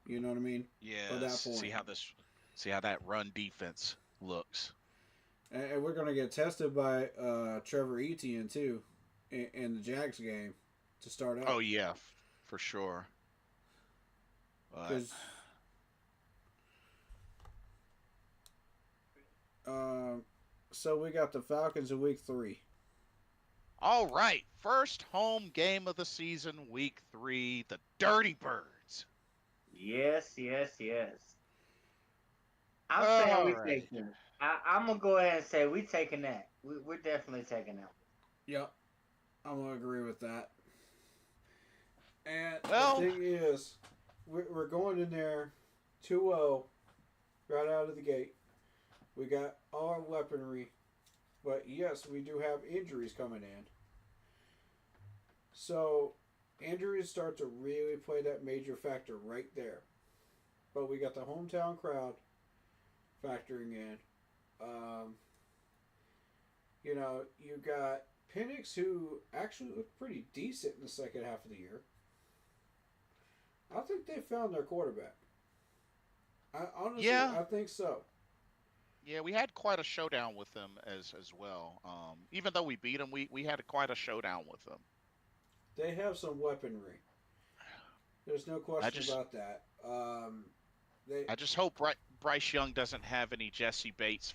[SPEAKER 3] You know what I mean?
[SPEAKER 4] Yeah. See how that run defense looks.
[SPEAKER 3] And we're gonna get tested by Trevor Etienne too, in the Jags game to start
[SPEAKER 4] Oh
[SPEAKER 3] out.
[SPEAKER 4] yeah, for sure. But
[SPEAKER 3] Because um, so we got the Falcons in week 3.
[SPEAKER 4] all right, first home game of the season, week 3, the Dirty Birds.
[SPEAKER 1] Yes, yes, yes. I'm saying
[SPEAKER 4] All
[SPEAKER 1] we
[SPEAKER 4] right.
[SPEAKER 1] taking it. I'm gonna go ahead and say we taking that. We're definitely taking that.
[SPEAKER 3] Yep, I'm gonna agree with that. And the
[SPEAKER 4] Well,
[SPEAKER 3] thing is, we're going in there 2-0 right out of the gate. We got our weaponry, but yes, we do have injuries coming in. So injuries start to really play that major factor right there. But we got the hometown crowd factoring in. Um, you got Penix, who actually looked pretty decent in the second half of the year. I think they found their quarterback.
[SPEAKER 4] yeah,
[SPEAKER 3] I think so.
[SPEAKER 4] yeah, we had quite a showdown with them as well. Even though we beat them, we had quite a showdown with them.
[SPEAKER 3] They have some weaponry. There's no
[SPEAKER 4] I
[SPEAKER 3] question
[SPEAKER 4] just
[SPEAKER 3] about that. They
[SPEAKER 4] I just hope Bryce Young doesn't have any Jesse Bates